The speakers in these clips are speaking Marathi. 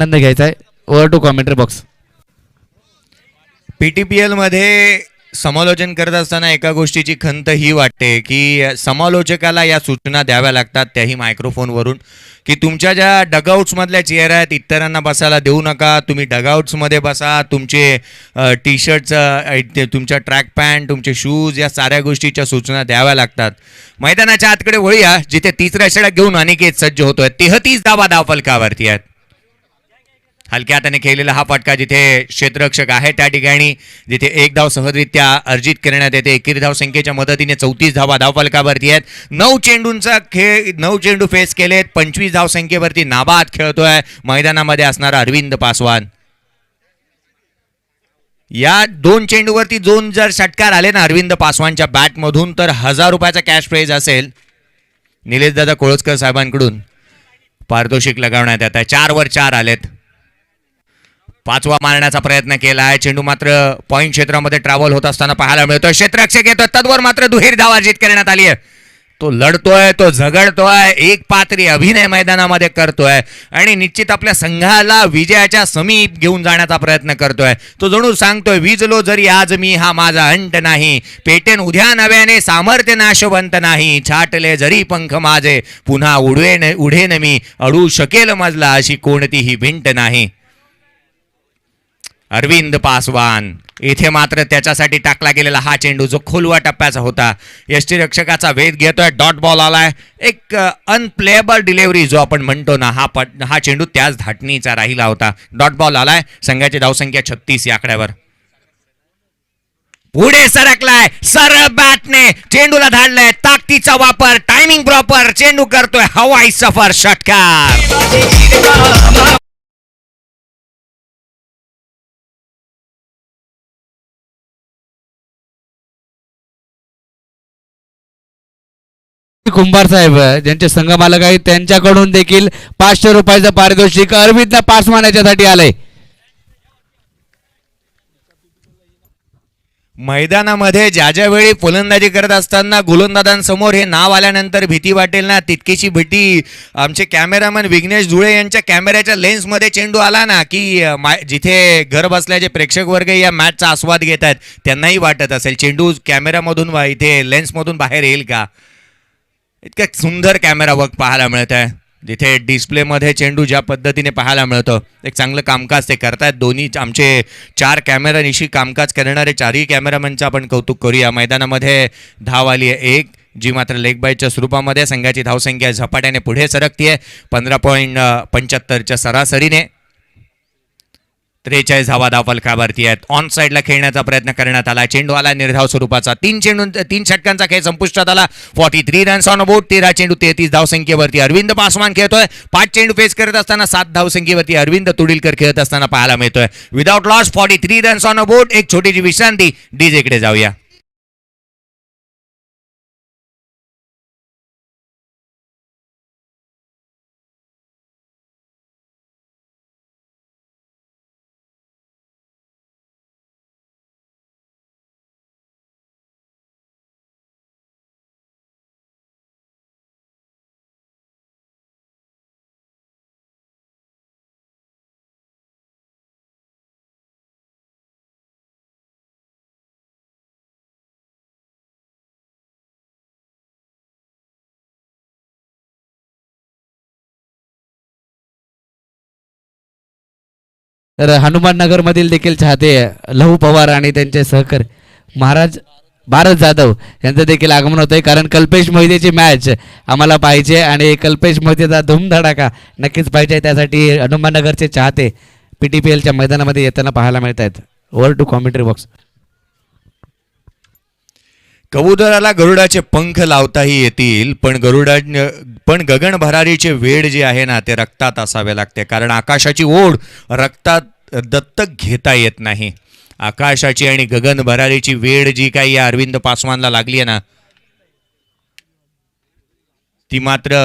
आनंद घ्यायचा आहे. Over to commentary box. PTPL मध्ये समालोचन करत असताना एका गोष्टीची खंत ही वाटते की समालोचकाला या सूचना द्याव्या लागतात, त्याही मायक्रोफोनवरून, की तुमच्या ज्या डगआउट्समधल्या चेअर आहेत इतरांना बसायला देऊ नका, तुम्ही डगआउट्समध्ये बसा, तुमचे टी शर्टचं, तुमच्या ट्रॅक पॅन्ट, तुमचे शूज, या साऱ्या गोष्टीच्या सूचना द्याव्या लागतात. मैदानाच्या आतकडे वळूया, जिथे तिसऱ्या षटक घेऊन अनिकेत सज्ज होतोय. 33 धावा धावफलकावरती आहेत. हलक्या हाताने खेळलेला हा फटका जिथे क्षेत्ररक्षक आहे त्या ठिकाणी, जिथे एक धाव सहजरित्या अर्जित करण्यात येते. एकेरी धाव संख्येच्या मदतीने 34 धावा धावफलकावरती आहेत. 9 चेंडूंचा खेळ, 9 चेंडू फेस केलेत. 25 धाव संख्येवरती नाबाद खेळतोय मैदानामध्ये असणारा अरविंद पासवान. या 2 चेंडूवरती 2 जर षटकार आले ना अरविंद पासवानच्या बॅटमधून, तर 1000 रुपयाचा कॅश प्राइज असेल निलेश दादा कोळसकर साहेबांकडून पारितोषिक लगावण्यात येत आहे. 4 वर 4 आलेत. 5वा मारण्याचा प्रयत्न केला आहे. चेंडू मात्र पॉईंट क्षेत्रामध्ये ट्रॅव्हल होत असताना पाहायला मिळतोय. क्षेत्ररक्षक येतोय, तद्वर मात्र दुहेरी धाव अर्जित करण्यात आली आहे. तो लढतोय, तो झगडतोय, एक पात्री अभिनय मैदानामध्ये करतोय आणि निश्चित आपल्या संघाला विजयाच्या समीप घेऊन जाण्याचा प्रयत्न करतोय. तो जणू सांगतोय, विजलो जरी आज मी हा माझा अंत नाही, पेटेन उद्या नव्याने सामर्थ्य नाशवंत नाही, छाटले जरी पंख माझे पुन्हा उडेन मी, अडू शकेल मजला अशी कोणतीही भिंत नाही. अरविंद पासवान इथे मात्र त्याच्यासाठी टाकला गेलेला हा चेंडू जो खोलवा टप्प्याचा होता, यष्टीरक्षकाचा वेध घेतोय. डॉट बॉल आलाय. एक अनप्लेएबल डिलिव्हरी जो आपण म्हणतो ना, हा चेंडू त्याच धाटणीचा राहिला होता. डॉट बॉल आलाय. संघाची धावसंख्या 36 या आकड्यावर. पुढे सरकलाय, सरळ बॅटने चेंडूला धाडलाय. ताकदीचा वापर, टायमिंग प्रॉपर, चेंडू करतोय हवाई सफर, षटकार. कुंभार साहेब ज्यांचे संघ मालक आहेत त्यांच्याकडून देखील 500 रुपयाचं पारितोषिक अरविंद पासवान याच्यासाठी आलंय. मैदानामध्ये ज्या वेळी फलंदाजी करत असताना गोलंदाजांसमोर हे नाव आल्यानंतर भीती वाटेल ना, तितकीशी भीती आमचे कॅमेरामॅन विघ्नेश जुळे यांच्या कॅमेऱ्याच्या लेन्समध्ये चेंडू आला ना, की जिथे घर बसल्याचे प्रेक्षक वर्ग या मॅचचा आस्वाद घेत आहेत त्यांनाही वाटत असेल चेंडू कॅमेऱ्यामधून इथे लेन्समधून बाहेर येईल का. इतका सुंदर कॅमेरा वर्क पाहायला मिळत आहे, जिथे डिस्प्लेमध्ये चेंडू ज्या पद्धतीने पाहायला मिळतं. एक चांगलं कामकाज ते करतायत दोन्ही आमचे 4 कॅमेरानिशी कामकाज करणारे 4ही कॅमेरामॅनचं आपण कौतुक करूया. मैदानामध्ये धाव आली आहे 1, जी मात्र लेग बायच्या स्वरूपामध्ये. संघाची धावसंख्या झपाट्याने पुढे सरकतीये 15.75च्या सरासरीने. 43 धावा धावफलकावरती आहेत. ऑन साईडला खेळण्याचा प्रयत्न करण्यात आला. चेंडू आला निर्धाव स्वरूपाचा. 3 षटकांचा खेळ संपुष्टात आला. 43 रन्स ऑन बोर्ड. 13 चेंडू 33 धावसंख्येवरती. अरविंद पासवान खेळतोय. 5 चेंडू फेस करत असताना 7 धावसंख्येवरती अरविंद तुडीलकर खेळत असताना पाहायला मिळतोय. Without loss 43 runs on board. एक छोटीशी विश्रांती. डीजेकडे जाऊया. तर हनुमाननगर मधील देखील चाहते लहू पवार आणि त्यांचे सहकारी महाराज भारत जाधव यांचं देखील आगमन होत आहे, कारण कल्पेश मोहितेची मॅच आम्हाला पाहिजे आणि कल्पेश मोहितेचा धूमधडाका नक्कीच पाहिजे. त्यासाठी हनुमाननगरचे चाहते PTPLच्या मैदानामध्ये येताना पाहायला मिळत आहेत. Over to commentary box. कबुतराला गरुडाचे पंख लावताही येतील, पण गगन भरारीचे वेड जे आहे ना ते रक्तात असावे लागते, कारण आकाशाची ओढ रक्तात दत्तक घेता येत नाही. आकाशाची आणि गगन भरारीची वेड जी काही या अरविंद पासवानला लागली आहे ना, ती मात्र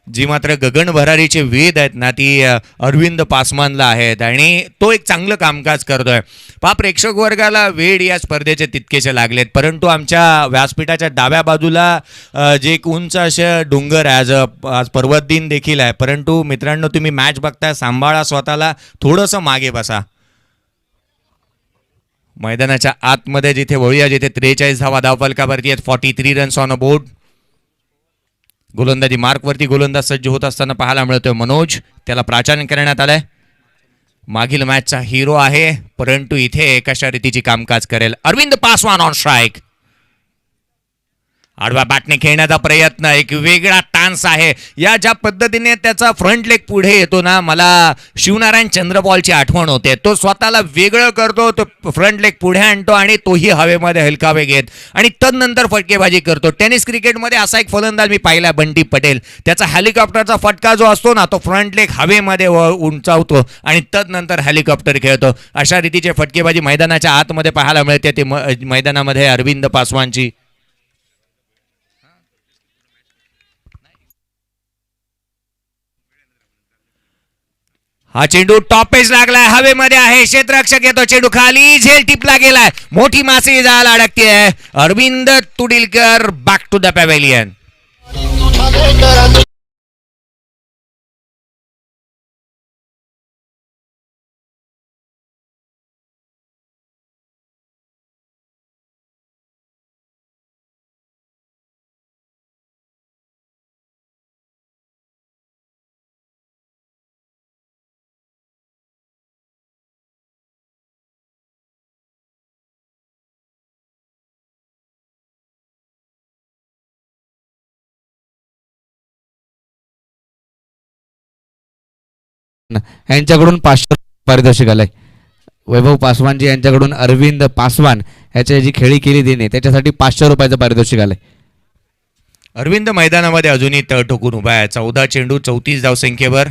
जी मात्र गगनभरारीचे वेध आहेत ना ती अरविंद पासवानला आहेत आणि तो एक चांगलं कामकाज करतोय. प्रेक्षक वर्गाला वेड या स्पर्धेचे तितकेसे लागलेत, परंतु आमच्या व्यासपीठाच्या डाव्या बाजूला जे एक उंच असे डोंगर आहे, आज पर्वत दिन देखील आहे, परंतु मित्रांनो तुम्ही मॅच बघताय, सांभाळा स्वतःला, थोडंसं मागे बसा. मैदानाच्या आतमध्ये जिथे वळूया, जिथे 43 धावा धावफलकावरती आहेत, 43 रन्स ऑन अ बोर्ड. गोलंदाजी मार्कवरती गोलंदाज सज्ज होत असताना पाहायला मिळतोय मनोज, त्याला प्राचार्य करण्यात आलंय. मागील मॅचचा हिरो आहे, परंतु इथे कशा रीतीची कामकाज करेल अरविंद पासवान ऑन स्ट्राईक. आडवा बॅटने खेळण्याचा प्रयत्न, एक वेगळा टान्स आहे. या ज्या पद्धतीने त्याचा फ्रंट लेग पुढे येतो ना, मला शिवनारायण चंद्रपॉलची आठवण होते. तो स्वतःला वेगळं करतो, तो फ्रंट लेग पुढे आणतो आणि तोही हवेमध्ये हलकावे घेत आणि तदनंतर फटकेबाजी करतो. टेनिस क्रिकेटमध्ये असा एक फलंदाज मी पाहिला, बंटी पटेल. त्याचा हेलिकॉप्टरचा फटका जो असतो ना, तो फ्रंट लेग हवेमध्ये उंचावतो आणि तदनंतर हेलिकॉप्टर खेळतो. अशा रीतीचे फटकेबाजी मैदानाच्या आतमध्ये पाहायला मिळते ते मैदानामध्ये अरविंद पासवानची. हा चेंडू टॉपेज लागलाय, हवेमध्ये आहे, क्षेत्ररक्षक येतो, चेंडू खाली, झेल टिपला गेलाय, मोठी मासे जायला अडकते. Arvind Tudilkar back to the pavilion. यांच्याकडून 500 पारितोषिक आलंय. वैभव पासवानजी यांच्याकडून अरविंद पासवान याच्या जी खेळी केली तिने त्याच्यासाठी 500 रुपयाचं पारितोषिक आलंय. अरविंद मैदानामध्ये अजूनही तळ ठोकून उभा आहे. 14 चेंडू 34 धावसंख्येवर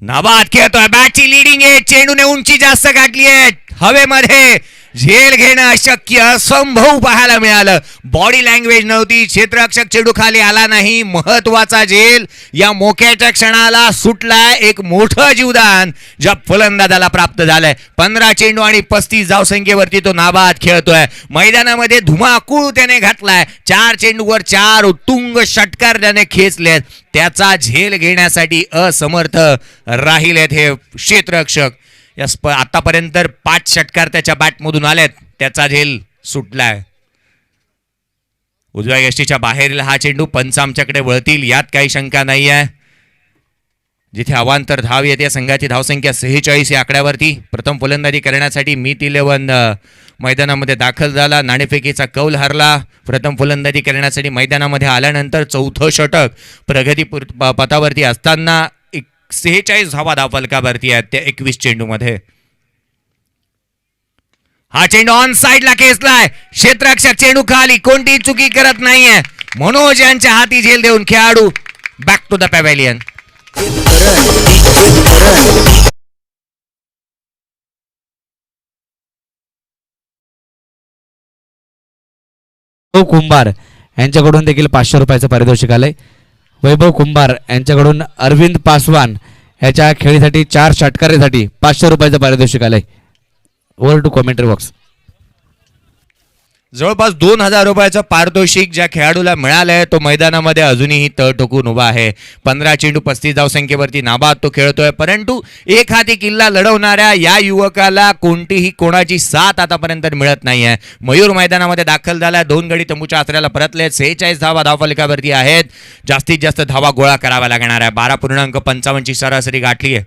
नाबाद खेळतोय. बॅटची लिडिंग आहे, चेंडूने उंची जास्त गाठली आहे, हवेमध्ये झेल घेणं अशक्य, असंभव पाहायला मिळालं. बॉडी लँग्वेज नव्हती, क्षेत्ररक्षक चेंडू खाली आला नाही. महत्वाचा झेल या मोक्याच्या क्षणाला सुटलाय. एक मोठं जीवदान ज्या फलंदाजाला प्राप्त झालंय. 15 चेंडू आणि 35 धावसंख्येवरती तो नाबाद खेळतोय. मैदानामध्ये धुमाकूळ त्याने घातलाय. 4 चेंडूवर 4 उत्तुंग षटकार त्याने खेचलेत. त्याचा झेल घेण्यासाठी असमर्थ राहिलेत हे क्षेत्ररक्षक. या आतापर्यंत 5 षटकार त्याच्या बॅटमधून आलेत, त्याचा झेल सुटलाय. उजव्या यष्टीच्या बाहेरील हा चेंडू पंच आमच्याकडे वळतील यात काही शंका नाही आहे. जिथे अवांतर धाव येते, संघाची धावसंख्या 46 या आकड्यावरती. प्रथम फलंदाजी करण्यासाठी मीत 11 मैदानामध्ये दाखल झाला. नाणेफेकीचा कौल हरला. प्रथम फलंदाजी करण्यासाठी मैदानामध्ये आल्यानंतर चौथं षटक प्रगती पथावरती असताना 46 धावा धावफलकावरती आहेत त्या 21 चेंडूमध्ये. हा चेंडू ऑन साइडला खेचलाय. क्षेत्ररक्षक चेंडू खाली, कोणतीही चुकी करत नाहीये. मनोज यांच्या हाती झेल देऊन खेळाडू बॅक टू द पॅव्हेलियन. कुंभार यांच्याकडून देखील 500 रुपयाचं पारितोषिक आलंय. वैभव कुंभार यांच्याकडून अरविंद पासवान याच्या खेळीसाठी 4 षटकारीसाठी 500 रुपयाचं पारितोषिक आलंय. Over to commentary box. जवळपास 2000 रुपयाचं पारितोषिक ज्या खेळाडूला मिळालंय तो मैदानामध्ये अजूनही तळ ठोकून उभा आहे. 15 चेंडू 35 धावसंख्येवरती नाबाद तो खेळतोय, परंतु एक हाती किल्ला लढवणाऱ्या या युवकाला कोणतीही कोणाची साथ आतापर्यंत मिळत नाहीये. मयूर मैदानामध्ये दाखल झाला, 2 गडी तंबूच्या आसऱ्याला परतलेत. 46 धावा धावफलकावरती आहेत. जास्तीत जास्त धावा गोळा करावा लागणार आहे. 12.55 ची सरासरी गाठली आहे.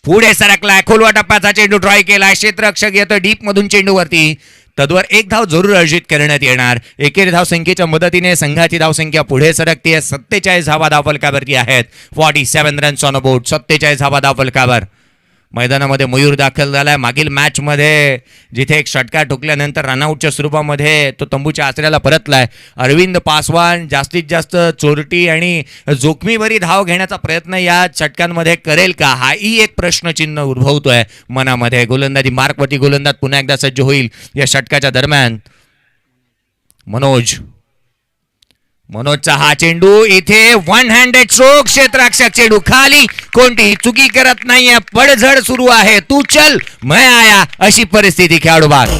पुढे सरकलाय, खोलवा टप्प्याचा चेंडू ट्राय केलाय. क्षेत्ररक्षक येतो डीप मधून चेंडूवरती. तद्वर 1 धाव जरूर अर्जित करण्यात येणार. एकेरी धावसंख्येच्या मदतीने संघाची धावसंख्या पुढे सरकते. 47 धावा धावफलकावरती आहेत. 47 रन्स ऑन अ बोर्ड. 47 धावा धावफलकावर मैदानामध्ये मयूर दाखल झालाय. मागील मॅचमध्ये जिथे एक षटकार ठोकल्यानंतर रनआउटच्या स्वरूपामध्ये तो तंबूच्या आसऱ्याला परतलाय. अरविंद पासवान जास्तीत जास्त चोरटी आणि जोखमीवरी धाव घेण्याचा प्रयत्न या षटकांमध्ये करेल का, हाही एक प्रश्नचिन्ह उद्भवतोय मनामध्ये. गोलंदाजी मार्कवरती गोलंदाज पुन्हा एकदा सज्ज होईल या षटकाच्या दरम्यान. मनोज मनोजचा हा चेंडू इथे 1 हँडेड स्ट्रोक, क्षेत्ररक्षक चेंडू खाली, कोणतीही चुकी करत नाहीये, पडझड सुरू आहे, तू चल मैं आया अशी परिस्थिती खेळाडू बाद.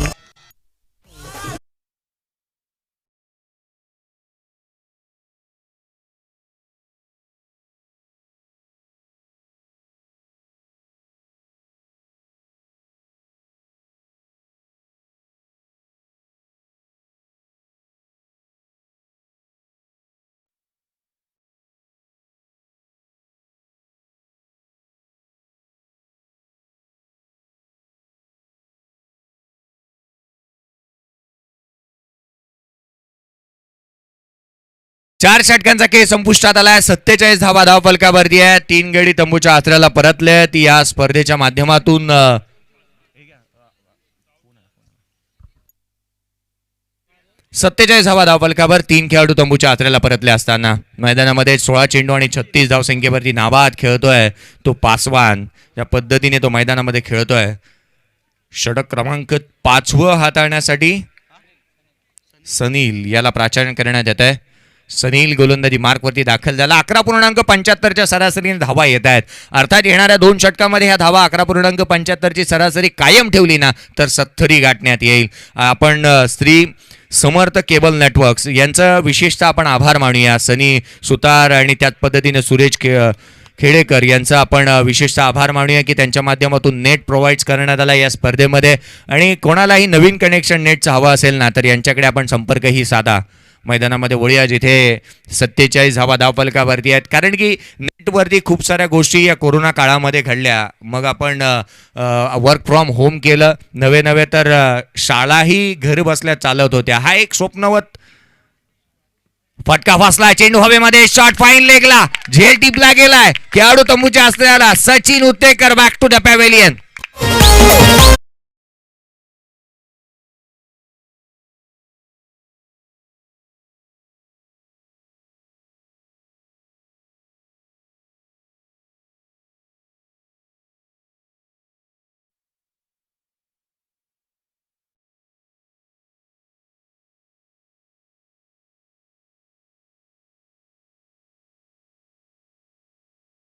चार षटकांचा खेळ संपुष्टात आलाय. 47 धावा धावफलकावरती आहे. 3 गडी तंबूच्या आसऱ्याला परतले. ती या स्पर्धेच्या माध्यमातून 47 धावा धावफलकावर 3 खेळाडू तंबूच्या आसऱ्याला परतले असताना मैदानामध्ये 16 चेंडू आणि 36 धावसंख्येवरती नाबाद खेळतोय तो पासवान. या पद्धतीने तो मैदानामध्ये खेळतोय. षटक क्रमांक 5 हाताळण्यासाठी सनील याला प्राचार्य करण्यात येत आहे. सनील गोलंदाजी मार्कवरती दाखल झाला. 11.75च्या सरासरीने धावा येत आहेत. अर्थात येणाऱ्या 2 षटकामध्ये ह्या धावा 11.75ची सरासरी कायम ठेवली ना तर 70 गाठण्यात येईल. आपण श्री समर्थ केबल नेटवर्क्स यांचं विशेषतः आपण आभार मानूया. सनी सुतार आणि त्याच पद्धतीने सुरेश खेडेकर यांचा आपण विशेषतः आभार मानूया की त्यांच्या माध्यमातून नेट प्रोव्हाइड करण्यात आला या स्पर्धेमध्ये. आणि कोणालाही नवीन कनेक्शन नेटचं हवं असेल ना तर यांच्याकडे आपण संपर्कही साधा. मैदानामध्ये वळूया जिथे 47 धावा धावफलकावरती आहेत. कारण की नेटवरती खूप साऱ्या गोष्टी या कोरोना काळामध्ये घडल्या. मग आपण वर्क फ्रॉम होम केलं, नवे तर शाळाही घर बसल्या चालत होत्या. हा एक स्वप्नवत फटका फासला. चेंडू हवेमध्ये, शॉट फाईन लेगला, झेल टिपला गेलाय. खेळाडू तंबूच्या आसऱ्याला Sachin Uttekar back to the pavilion.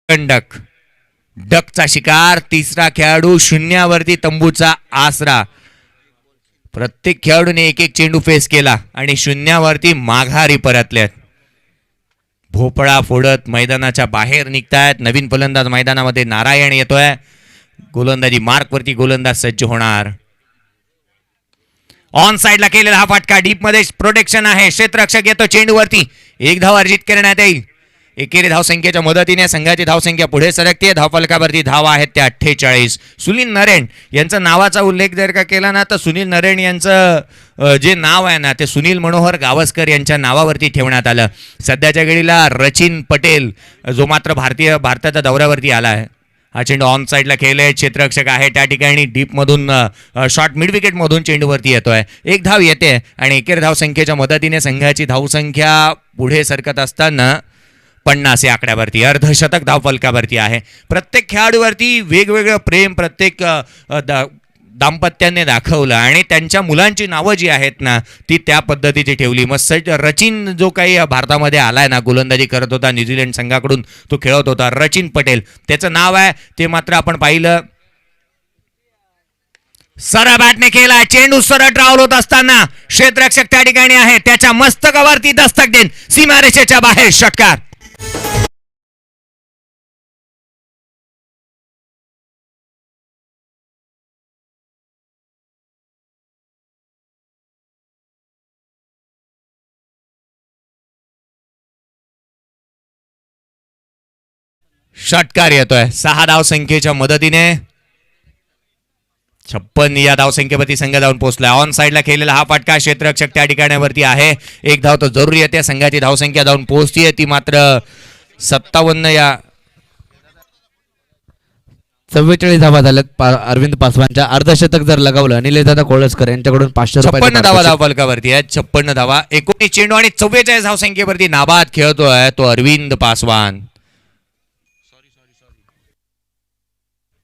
Duck डकचा शिकार. तिसरा खेळाडू शून्यावरती तंबूचा आसरा. प्रत्येक खेळाडूने एक चेंडू फेस केला आणि शून्यावरती माघारी परतल्यात. भोपळा फोडत मैदानाच्या बाहेर निघतायत. नवीन फलंदाज मैदानामध्ये नारायण येतोय. गोलंदाजी मार्कवरती गोलंदाज सज्ज होणार. ऑन साइडला केलेला हा फटका, डीप मध्ये प्रोटेक्शन आहे. क्षेत्ररक्षक येतो चेंडूवरती. 1 धाव अर्जित करण्यात येईल. एकेरी धावसंख्येच्या मदतीने संघाची धावसंख्या पुढे सरकते. धावफलकावरती धावा आहेत त्या 48. सुनील नरेन यांचा नावाचा उल्लेख जर का केला ना तर सुनील नरेन यांचं जे नाव आहे ना ते सुनील मनोहर गावस्कर यांच्या नावावरती ठेवण्यात आलं. सध्याच्या घडीला रचिन पटेल जो मात्र भारताच्या दौऱ्यावरती आला आहे. हा चेंडू ऑन साइडला खेळले. क्षेत्ररक्षक आहे त्या ठिकाणी. डीपमधून शॉर्ट मिड विकेटमधून चेंडूवरती येतोय. 1 धाव येते आणि एकेरी धावसंख्येच्या मदतीने संघाची धावसंख्या पुढे सरकत असताना 50 या आकड्यावरती. अर्धशतक धावफलकावरती आहे. प्रत्येक खेळाडूवरती वेगवेगळं प्रेम प्रत्येक दाम्पत्याने दाखवलं आणि त्यांच्या मुलांची नावं जी आहेत ना ती त्या पद्धतीची ठेवली. मग रचिन जो काही भारतामध्ये आलाय ना, गोलंदाजी करत होता, न्यूझीलंड संघाकडून तो खेळत होता, रचिन पटेल त्याचं नाव आहे. ते मात्र आपण पाहिलं. सरळ बॅटने केला. चेंडू सरळ ट्रॅव्हल होत असताना क्षेत्ररक्षक त्या ठिकाणी आहे. त्याच्या मस्तकावरती दस्तक देन सीमारेषेच्या बाहेर षटकार. षटकार येतोय 6 धावसंख्येच्या मदतीने. 56 या धावसंख्येवरती संघ जाऊन पोहोचलाय. ऑन साइडला खेळलेला हा फटका. क्षेत्ररक्षक त्या ठिकाणावरती आहे. 1 धाव तर जरुरी येते. संघाची धावसंख्या जाऊन पोहोचतीये ती मात्र 57 या 44 धावा झाल्यात अरविंद पासवानच्या. अर्धशतक जर लगावलं निलेशदादा कोळसकर यांच्याकडून 500 रुपये. 56 धावा धावफलकावरती आहेत. 56 धावा. 19 चेंडू आणि 44 धावसंख्येवरती नाबाद खेळतोय तो अरविंद पासवान.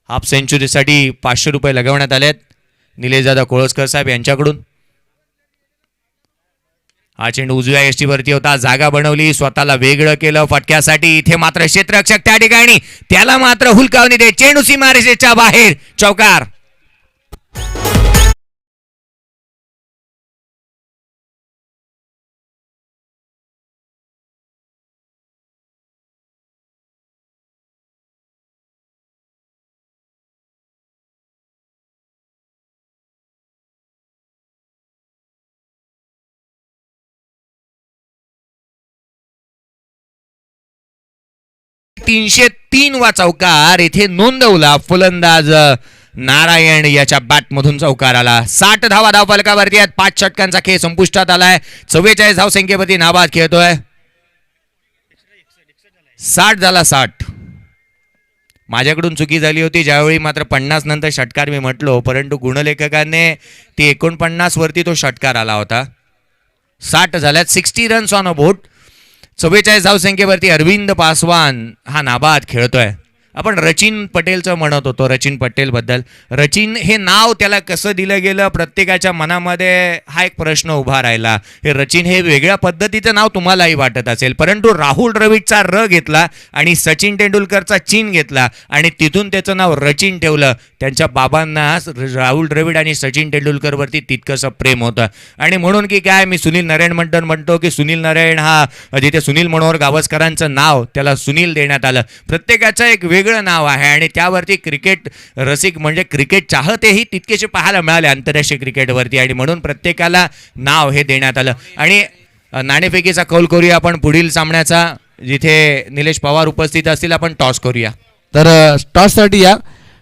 हाफ सेंचुरीसाठी 500 रुपये लगवण्यात आलेत निलेशदादा कोळसकर साहेब यांच्याकडून. हा चेंडू उजव्या यष्टीवरती होता, जागा बनवली, स्वतःला वेगळं केलं फटक्यासाठी. इथे मात्र क्षेत्ररक्षक त्या ठिकाणी त्याला मात्र हुलकावणी दे, चेंडू सीमारेषेच्या बाहेर, चौकार. तीनशे तीन वा चौकार इथे नोंदवला फलंदाज नारायण याच्या बॅटमधून चौकार आला. 60 धावा धावफलकावरती आहेत. 5 षटकांचा खेळ संपुष्टात आलाय. 44 धावसंख्येवरती नाबाद खेळतोय. 60 झाला 60. माझ्याकडून चुकी झाली होती ज्यावेळी मात्र 50 नंतर षटकार मी म्हटलो, परंतु गुणलेखकाने ती 49 वरती तो षटकार आला होता. 60 झाल्यात. 60 रन्स ऑन अ बोट. 44 धावसंख्येवरती अरविंद पासवान हा नाबाद खेळतोय. आपण रचिन पटेलचं म्हणत होतो, रचिन पटेल बद्दल. रचिन हे नाव त्याला कसं दिलं गेलं, प्रत्येकाच्या मनामध्ये हा एक प्रश्न उभा राहिला. हे रचिन हे वेगळ्या पद्धतीचं नाव तुम्हालाही वाटत असेल, परंतु राहुल द्रविडचा र घेतला आणि सचिन तेंडुलकरचा चिन घेतला आणि तिथून त्याचं नाव रचिन ठेवलं. त्यांच्या बाबांना राहुल द्रविड आणि सचिन तेंडुलकरवरती तितकंसं प्रेम होतं आणि म्हणून की काय, मी सुनील नारायण म्हणतो की सुनील नारायण हा जिथे सुनील मनोहर गावस्करांचं नाव त्याला सुनील देण्यात आलं. प्रत्येकाचं एक वेगळं नाव आहे आणि त्यावरती क्रिकेट रसिक म्हणजे क्रिकेट चाहतेही तितकेसे पाहायला मिळाले आंतरराष्ट्रीय क्रिकेटवरती आणि म्हणून प्रत्येकाला नाव हे देण्यात आलं. आणि नाणेफेकीचा कौल करूया आपण पुढील सामन्याचा, जिथे निलेश पवार उपस्थित असतील. आपण टॉस करूया. तर टॉससाठी या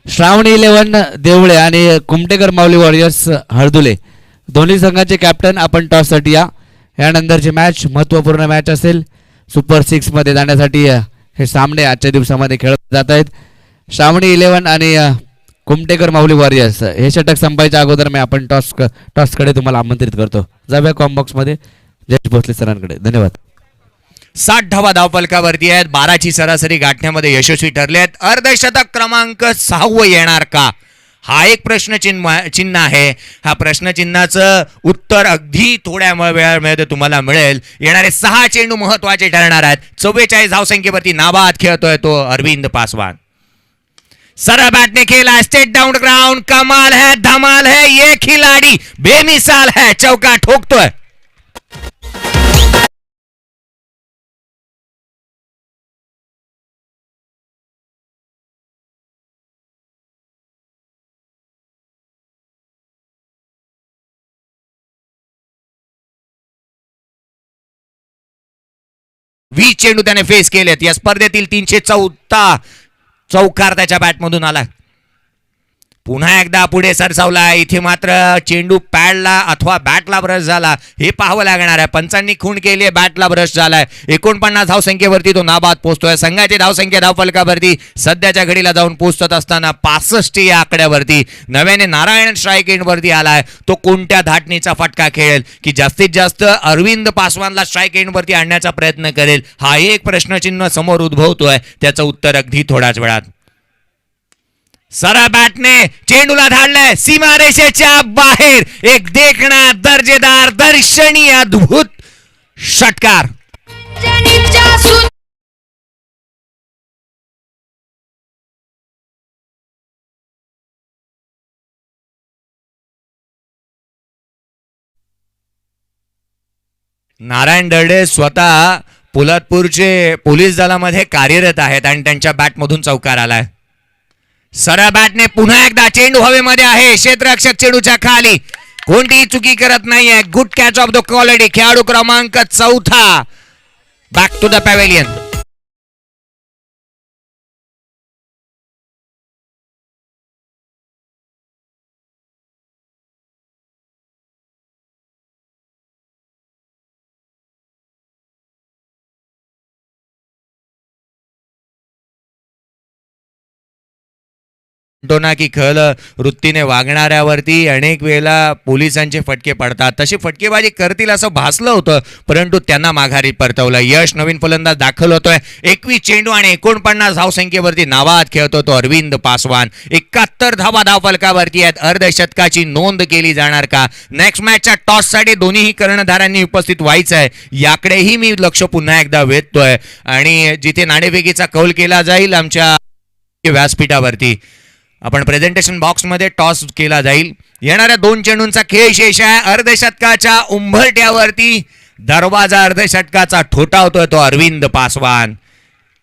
श्रावणी 11 देवळे आणि कुमटेकर माऊली वॉरियर्स हळदुले दोन्ही संघाचे कॅप्टन आपण टॉससाठी या. यानंतरची मॅच महत्त्वपूर्ण मॅच असेल. सुपर 6 मध्ये जाण्यासाठी हे सामने आजच्या दिवसामध्ये खेळत जात आहेत. श्रावणी 11 आणि कुमटेकर माऊली वॉरियर्स हे षटक संपायच्या अगोदर मी आपण टॉसकडे तुम्हाला आमंत्रित करतो. जाऊया कॉम्बॉक्समध्ये जयेश भोसले सरांकडे. धन्यवाद. 60 धावा धावफलकावरती आहेत. 12ची सरासरी गाठण्यामध्ये यशस्वी ठरले आहेत. अर्धशतक क्रमांक 6 येणार का, हा एक प्रश्नचिन्ह आहे. हा प्रश्नचिन्हाचं उत्तर अगदी थोड्या वेळामध्ये तुम्हाला मिळेल. येणारे 6 चेंडू महत्वाचे ठरणार आहेत. 44 धावसंख्येवरती नाबाद खेळतोय तो अरविंद पासवान. सरळ बॅटने खेला, स्टेट डाउन ग्राउंड, कमाल है, धमाल है, ये खिलाड़ी बेमिसाल है, चौका ठोकतोय. वीस चेंडू त्याने फेस केलेत. या स्पर्धेतील 304 चौकार त्याच्या बॅटमधून आला. पुन्हा एकदा पुढे सरसावला. इथे मात्र चेंडू पॅडला अथवा बॅटला ब्रश झाला हे पाहावं लागणार आहे. पंचांनी खूण केली, बॅटला ब्रश झालाय. 49 धावसंख्येवरती तो नाबाद पोहोचतोय. संघाची धावसंख्या धावफलकावरती सध्याच्या घडीला जाऊन पोहोचत असताना 65 या आकड्यावरती नव्याने नारायण स्ट्राईक एंडवरती आलाय. तो कोणत्या धाटणीचा फटका खेळेल की जास्तीत जास्त अरविंद पासवानला स्ट्राईक एंडवरती आणण्याचा प्रयत्न करेल, हा एक प्रश्नचिन्ह समोर उद्भवतोय. त्याचं उत्तर अगदी थोड्याच वेळात. सरळ बॅटने चेंडूला धाडलंय सीमारेषेच्या बाहेर. एक देखणा, दर्जेदार, दर्शनीय, अद्भुत षटकार. नारायण दर्डे स्वतः पोलादपूरचे पोलीस दलामध्ये कार्यरत आहेत आणि त्यांच्या बॅटमधून चौकार आलाय. सरळ बॅटने पुन्हा एकदा चेंडू हवेमध्ये आहे. क्षेत्ररक्षक चेंडूच्या खाली, कोणतीही चुकी करत नाहीये. Good catch of the quality. खेळाडू क्रमांक 4 बॅक टू द पॅव्हेलियन. म्हणतो ना की खल वृत्तीने वागणाऱ्यावरती अनेक वेळेला पोलिसांचे फटके पडतात, तशी फटकेबाजी करतील असं भासलं होतं, परंतु त्यांना माघारी परतवलं. यश नवीन फलंदाज दाखल होतोय. 21 चेंडू आणि 49 धावसंख्येवरती नाबाद खेळतो तो अरविंद पासवान. 71 धावा धावफलकावरती आहेत. अर्धशतकाची नोंद केली जाणार का? नेक्स्ट मॅचच्या टॉससाठी दोन्हीही कर्णधारांनी उपस्थित व्हायचं आहे, याकडेही मी लक्ष पुन्हा एकदा वेधतोय. आणि जिथे नाणेफेकीचा कौल केला जाईल आमच्या व्यासपीठावरती, आपण प्रेझेंटेशन बॉक्समध्ये टॉस केला जाईल. येणाऱ्या 2 चेंडूंचा खेळ शेष आहे. अर्धशतकाच्या उंबरठ्यावरती दरवाजा अर्धशतकाचा ठोठावतोय तो अरविंद पासवान.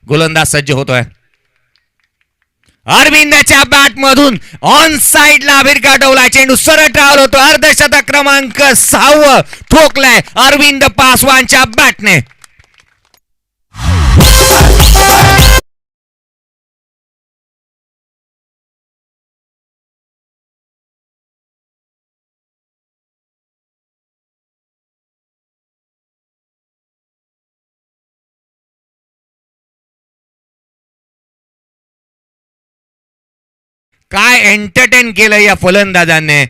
गोलंदाज सज्ज होतोय. अरविंदच्या बॅट मधून ऑन साइडला भिरकाटवला चेंडू सरळ ट्रॅव्हल होतो. अर्धशतक क्रमांक 6 ठोकलाय अरविंद पासवानच्या बॅटने. काय एंटरटेन केलं या फलंदाजाने.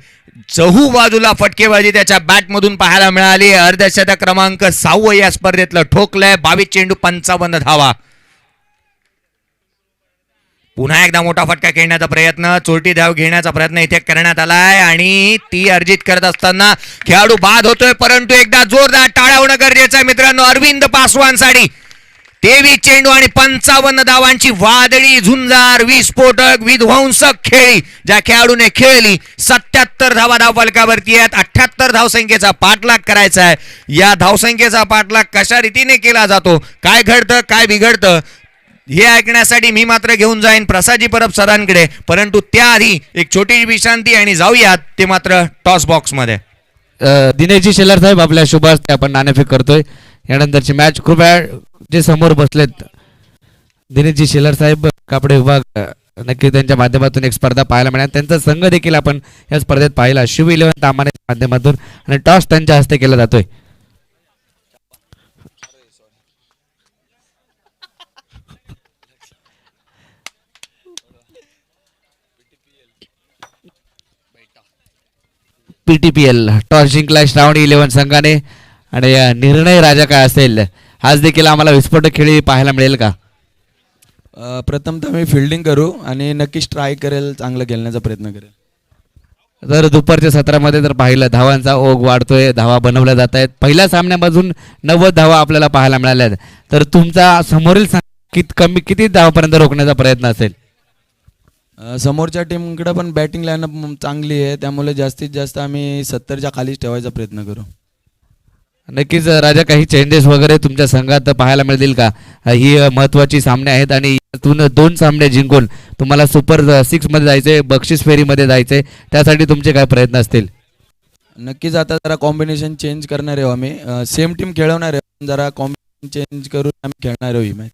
चहू बाजूला फटकेबाजी त्याच्या बॅटमधून पाहायला मिळाली. अर्धशतक क्रमांक 6 या स्पर्धेतलं ठोकलंय. 22 चेंडू 55 धावा. पुन्हा एकदा मोठा फटका खेळण्याचा प्रयत्न, चोरटी धाव घेण्याचा प्रयत्न इथे करण्यात आलाय आणि ती अर्जित करत असताना खेळाडू बाद होतोय, परंतु एकदा जोरदार टाळ्या होणं गरजेचं आहे मित्रांनो. अरविंद पासवानसाठी 23 चेंडू आणि 55 धावांची वादळी झुंजार विस्फोटक विध्वंसक खेळी ज्या खेळाडूने खेळली. 77 धावा धावफलकावरती आहेत. 78 धावसंख्येचा पाठलाग करायचा आहे. या धावसंख्येचा पाठलाग कशा रीतीने केला जातो, काय घडतं काय बिघडतं, हे ऐकण्यासाठी मी मात्र घेऊन जाईन प्रसादजी परब सरांकडे, परंतु त्याआधी एक छोटी विश्रांती आणि जाऊयात ते मात्र टॉस बॉक्स मध्ये. दिनेशजी शेलार साहेब आपल्या शुभ हस्ते आपण नाणेफेक करतोय. यानंतरची मॅच कृपया जे समोर बसलेत दिनेशजी शेलार साहेब कापडे विभाग, नक्की त्यांच्या माध्यमातून एक स्पर्धा पाहायला मिळाली. त्यांचा संघ देखील आपण या स्पर्धेत पाहिला शिव 11 तामानेच्या माध्यमातून, आणि टॉस त्यांच्या हस्ते केला जातोय. PTPL टॉस जिंकला श्रावणी 11 संघाने, आणि निर्णय राजा काय असेल, आज देखील आम्हाला विस्फोटक खेळी पाहायला मिळेल का? प्रथमतः मी फिल्डिंग करू आणि नक्कीच ट्राय करेल, चांगलं खेळण्याचा प्रयत्न करेल. तर दुपारच्या सत्रामध्ये जर पाहिलं धावांचा ओघ वाढतोय, धावा बनवल्या जात आहेत. पहिल्या सामन्यामधून 90 धावा आपल्याला पाहायला मिळाल्या आहेत. तर तुमचा समोरील किती धावापर्यंत रोखण्याचा प्रयत्न असेल? समोरच्या टीमकडे पण बॅटिंग लाईनअप चांगली आहे, त्यामुळे जास्तीत जास्त आम्ही 70च्या खालीच ठेवायचा प्रयत्न करू. नक्कीच राजा, काही चेंजेस वगैरे तुमच्या संघात पाहायला मिळतील का? ही महत्वाची सामने आहेत आणि यातून 2 सामने जिंकून तुम्हाला सुपर 6 मध्ये जायचे, बक्षीस फेरीमध्ये जायचे, त्यासाठी तुमचे काय प्रयत्न असतील? नक्कीच आता जरा कॉम्बिनेशन चेंज करणार आहे आम्ही. सेम टीम खेळवणार आहे, जरा कॉम्बिनेशन चेंज करून आम्ही खेळणार आहोत ही मॅच.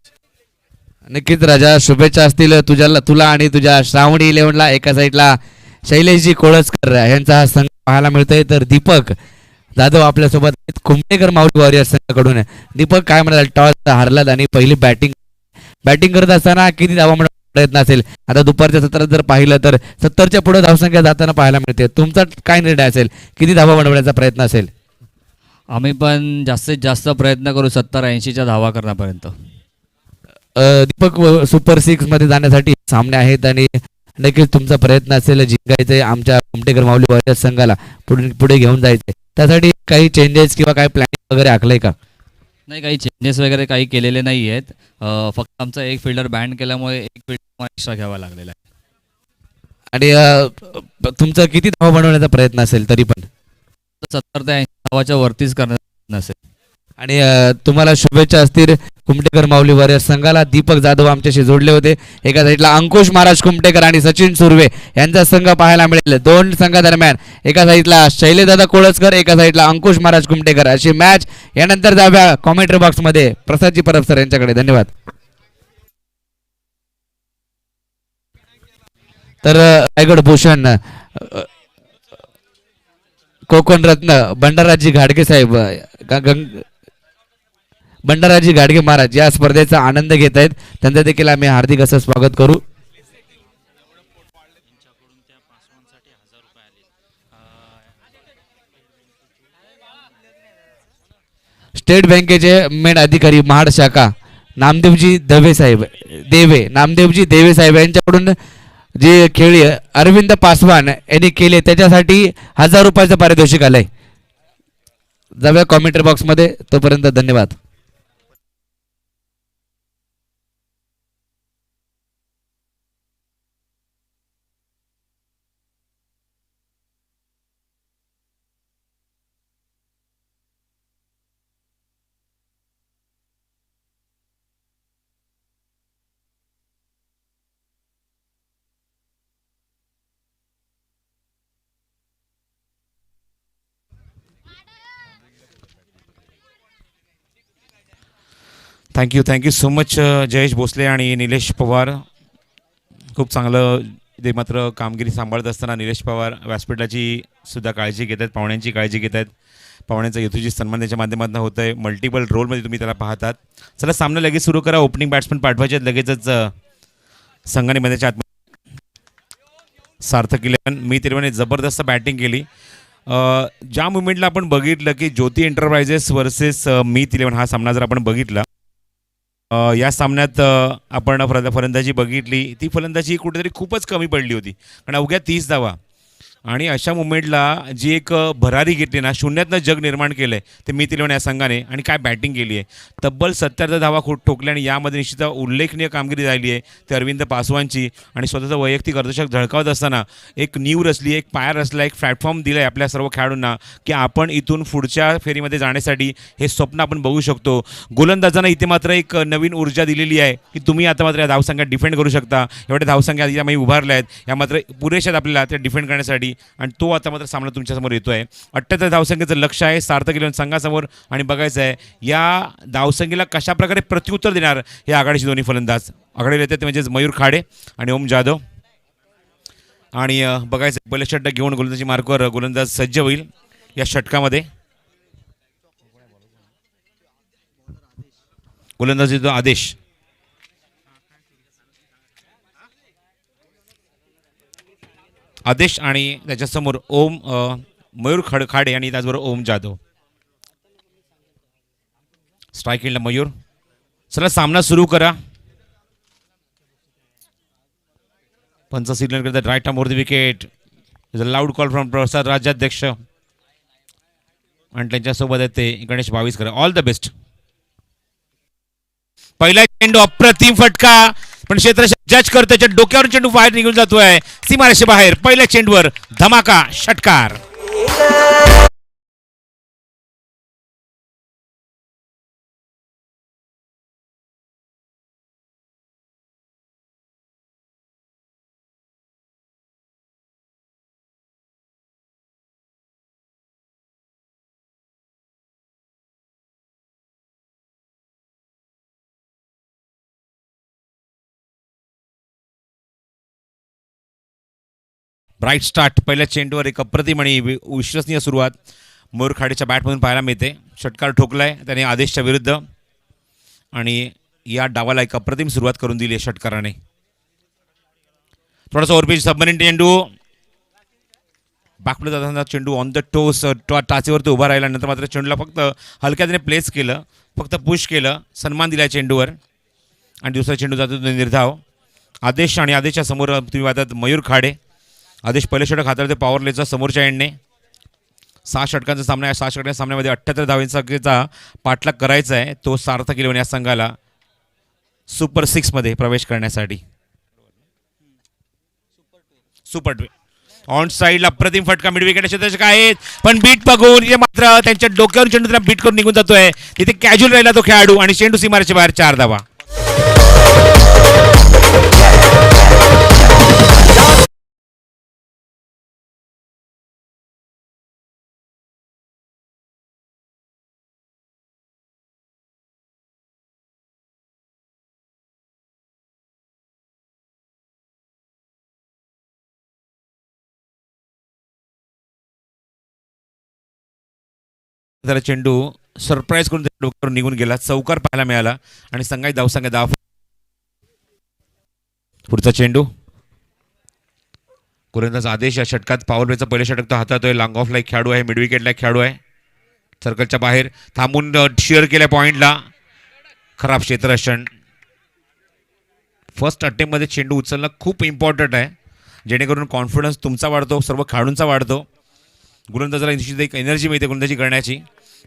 नक्कीच राजा, शुभेच्छा असतील तुला आणि तुझ्या श्रावणी 11ला. एका साईडला शैलेशजी कोळसकर यांचा संघ पाहायला मिळतोय, तर दीपक जाधव आपल्यासोबत कुंभेकर माऊली वॉरियर्स संघाकडून. दीपक, काय म्हणाल, टॉस हारलात आणि पहिली बॅटिंग करत असताना किती धावा मिळवण्याचा प्रयत्न असेल? आता दुपारच्या सत्रात जर पाहिलं तर 70च्या पुढे धावसंख्या जाताना पाहायला मिळते. तुमचा काय निर्णय असेल, किती धावा बनवण्याचा प्रयत्न असेल? आम्ही पण जास्तीत जास्त प्रयत्न करू 70-80च्या धावा करण्यापर्यंत. दीपक, सुपर 6 मध्ये जाण्यासाठी सामने आहेत आणि नक्कीच तुमचा प्रयत्न असेल जिंकायचे, आमच्या कुमटेकर माऊली वॉरियर्स संघाला पुढे घेऊन जायचे. त्यासाठी काही चेंजेस किंवा काही प्लॅनिंग वगैरे आखलंय का? नाही, काही चेंजेस वगैरे काही केलेले नाही आहेत. फक्त आमचा एक फिल्डर बॅन केल्यामुळे एक फिल्डर एक्स्ट्रा घ्यावा लागलेला आहे. आणि तुमचा किती धावा बनवण्याचा प्रयत्न असेल तरी पण? 70 ते 80 धावाच्या वरतीच करण्याचा नसेल. आणि तुम्हाला शुभेच्छा असतील कुमटेकर माऊली वॉरियर्स संघाला. दीपक जाधव आमच्याशी जोडले होते. एका साईडला अंकुश महाराज कुमटेकर आणि सचिन सुर्वे यांचा संघ पाहायला मिळेल. 2 संघादरम्यान एका साईडला शैलेशदादा कोळसकर, एका साईडला अंकुश महाराज कुमटेकर, अशी मॅच. यानंतर जाऊया कॉमेंट्री बॉक्स मध्ये प्रसादजी परब सर यांच्याकडे. धन्यवाद. तर रायगड भूषण, कोकण रत्न भंडाराजी घाडगे साहेब, भंडाराजी घाडगे महाराज या स्पर्धेचा आनंद घेत आहेत. त्यांचं देखील आम्ही हार्दिक असं स्वागत करू. स्टेट बँकेचे मेन अधिकारी महाड शाखा नामदेवजी नामदेवजी देवे साहेब यांच्याकडून जे खेळी अरविंद पासवान यांनी केले त्याच्यासाठी 1000 रुपयाचं पारितोषिक आलंय. जाऊया कॉमेंटरी बॉक्समध्ये. तोपर्यंत धन्यवाद. Thank you so much Jayesh Bhosale आणि निलेश पवार. खूप चांगलं ते मात्र कामगिरी सांभाळत असताना निलेश पवार व्यासपीठाची सुद्धा काळजी घेत आहेत, पाहुण्यांची काळजी घेत आहेत. पाहुण्यांचा यथोचित सन्मान त्याच्या माध्यमातून होत आहे. मल्टिपल रोलमध्ये तुम्ही त्याला पाहतात. चला सामना लगेच सुरू करा. ओपनिंग बॅट्समन पाठवायचे आहेत लगेचच संघाने मैदानाच्या आत. सार्थक 11 मी 13ने जबरदस्त बॅटिंग केली. ज्या मुवमेंटला आपण बघितलं की ज्योती एंटरप्राइजेस वर्सेस मी 11 हा सामना जर आपण बघितला, या सामन्यात आपण फलंदाजी बघितली, ती फलंदाजी कुठेतरी खूपच कमी पडली होती. कारण अवघ्या 30 धावा आणि अशा मुवमेंटला जी एक भरारी घेतली ना, शून्यातनं जग निर्माण केलं आहे ते मी 11 या संघाने. आणि काय बॅटिंग केली आहे. तब्बल 70 धावा ठोकल्या आणि यामध्ये निश्चित उल्लेखनीय कामगिरी झाली आहे ते अरविंद पासवानची. आणि स्वतःचं वैयक्तिक अर्धशतक झळकावत असताना एक नीव रचली, एक पाया रचला, एक प्लॅटफॉर्म दिला आहे आपल्या सर्व खेळाडूंना की आपण इथून पुढच्या फेरीमध्ये जाण्यासाठी हे स्वप्न आपण बघू शकतो. गोलंदाजांना इथे मात्र एक नवीन ऊर्जा दिलेली आहे की तुम्ही आता मात्र या धावसंख्यात डिफेंड करू शकता. एवढ्या धावसंख्या यामध्ये उभारल्या आहेत, या मात्र पुरेशात आपल्याला त्या डिफेंड करण्यासाठी. आणि तो आता मात्र सामना तुमच्यासमोर येतो आहे. 78 धावसंख्येचं लक्ष आहे सार्थक 11 संघासमोर. आणि बघायचं आहे या धावसंख्येला कशाप्रकारे प्रत्युत्तर देणार हे आघाडीचे दोन्ही फलंदाज. आघाडीला येतात ते म्हणजेच मयूर खाडे आणि ओम जाधव. आणि बघायचं पहिलं षटक घेऊन गोलंदाजी मार्कवर गोलंदाज सज्ज होईल या षटकामध्ये. गोलंदाजीचा आदेश आणि त्याच्यासमोर मयूर खाडे आणि त्याचबरोबर ओम जाधव. स्ट्राईक केला मयूर. चला सामना सुरू करा. पंच सिग्नल करतात right arm over the wicket. Is a loud call from Prasad Rajyadhyaksha आणि त्यांच्यासोबत आहेत ते गणेश 22 ऑल द बेस्ट. पहिला चेंडू अप्रतिम फटका, पण क्षेत्र जज करतो. त्याच्या डोक्यावरून चेंडू बाहेर निघून जातोय सीमारेषे बाहेर. पहिल्या चेंडूवर धमाका षटकार. Bright start. पहिल्या चेंडूवर एक अप्रतिम आणि विश्वसनीय सुरुवात मयूर खाडेच्या बॅटमधून पाहायला मिळते. षटकार ठोकलाय त्याने आदेशच्या विरुद्ध आणि या डावाला एक अप्रतिम सुरुवात करून दिली आहे षटकाराने. थोडासा ओव्हरपिच सबमरीन चेंडू. बॅकपुढे जाताना चेंडू ऑन द टोस टाचेवरती उभा राहिला. नंतर मात्र चेंडूला फक्त हलक्याने प्लेस केलं, फक्त पुश केलं, सन्मान दिला चेंडूवर. आणि दुसरा चेंडू जातो निर्धाव. आदेश आणि आदेशच्या समोर तुम्ही पाहतात मयूर खाडे. आदेश पहिले षटक हाताळते पॉवरलेचा समोरच्या एंडने. 6 षटकांचा सामना आहे. 6 षटकांच्या सामन्यामध्ये 78 धावांचा पाठलाग करायचा आहे तो सार्थक 11 या संघाला सुपर 6 मध्ये प्रवेश करण्यासाठी. सुपर 2 ऑन साईडला प्रतिम फटका मिड विकेट क्षेत्ररक्षक आहेत, पण बीट बघून मात्र त्यांच्या डोक्यावर चेंडू त्याला बीट करून निघून जातोय. तिथे कॅज्युअल राहिला तो खेळाडू आणि चेंडू सीमारेषेच्या बाहेर 4 धावा. त्याला चेंडू सरप्राईज करून डोक्यावर निघून गेला. चौकार पाहायला मिळाला आणि संघाची धावसंख्या 10. पुढचा चेंडू गोलंदाज आदेश या षटकात पॉवर प्लेचा पहिला षटक तो हातातोय. लॉंग ऑफला एक खेळाडू आहे, मिड विकेटला एक खेळाडू आहे. सर्कलच्या बाहेर थांबून शेअर केल्या पॉईंटला. खराब क्षेत्ररक्षण. फर्स्ट अटेम्प्टमध्ये चेंडू उचलणं खूप इम्पॉर्टंट आहे, जेणेकरून कॉन्फिडन्स तुमचा वाढतो, सर्व खेळाडूंचा वाढतो. गोलंदाजाला निश्चित एक एनर्जी मिळते गोलंदाजी करण्याची.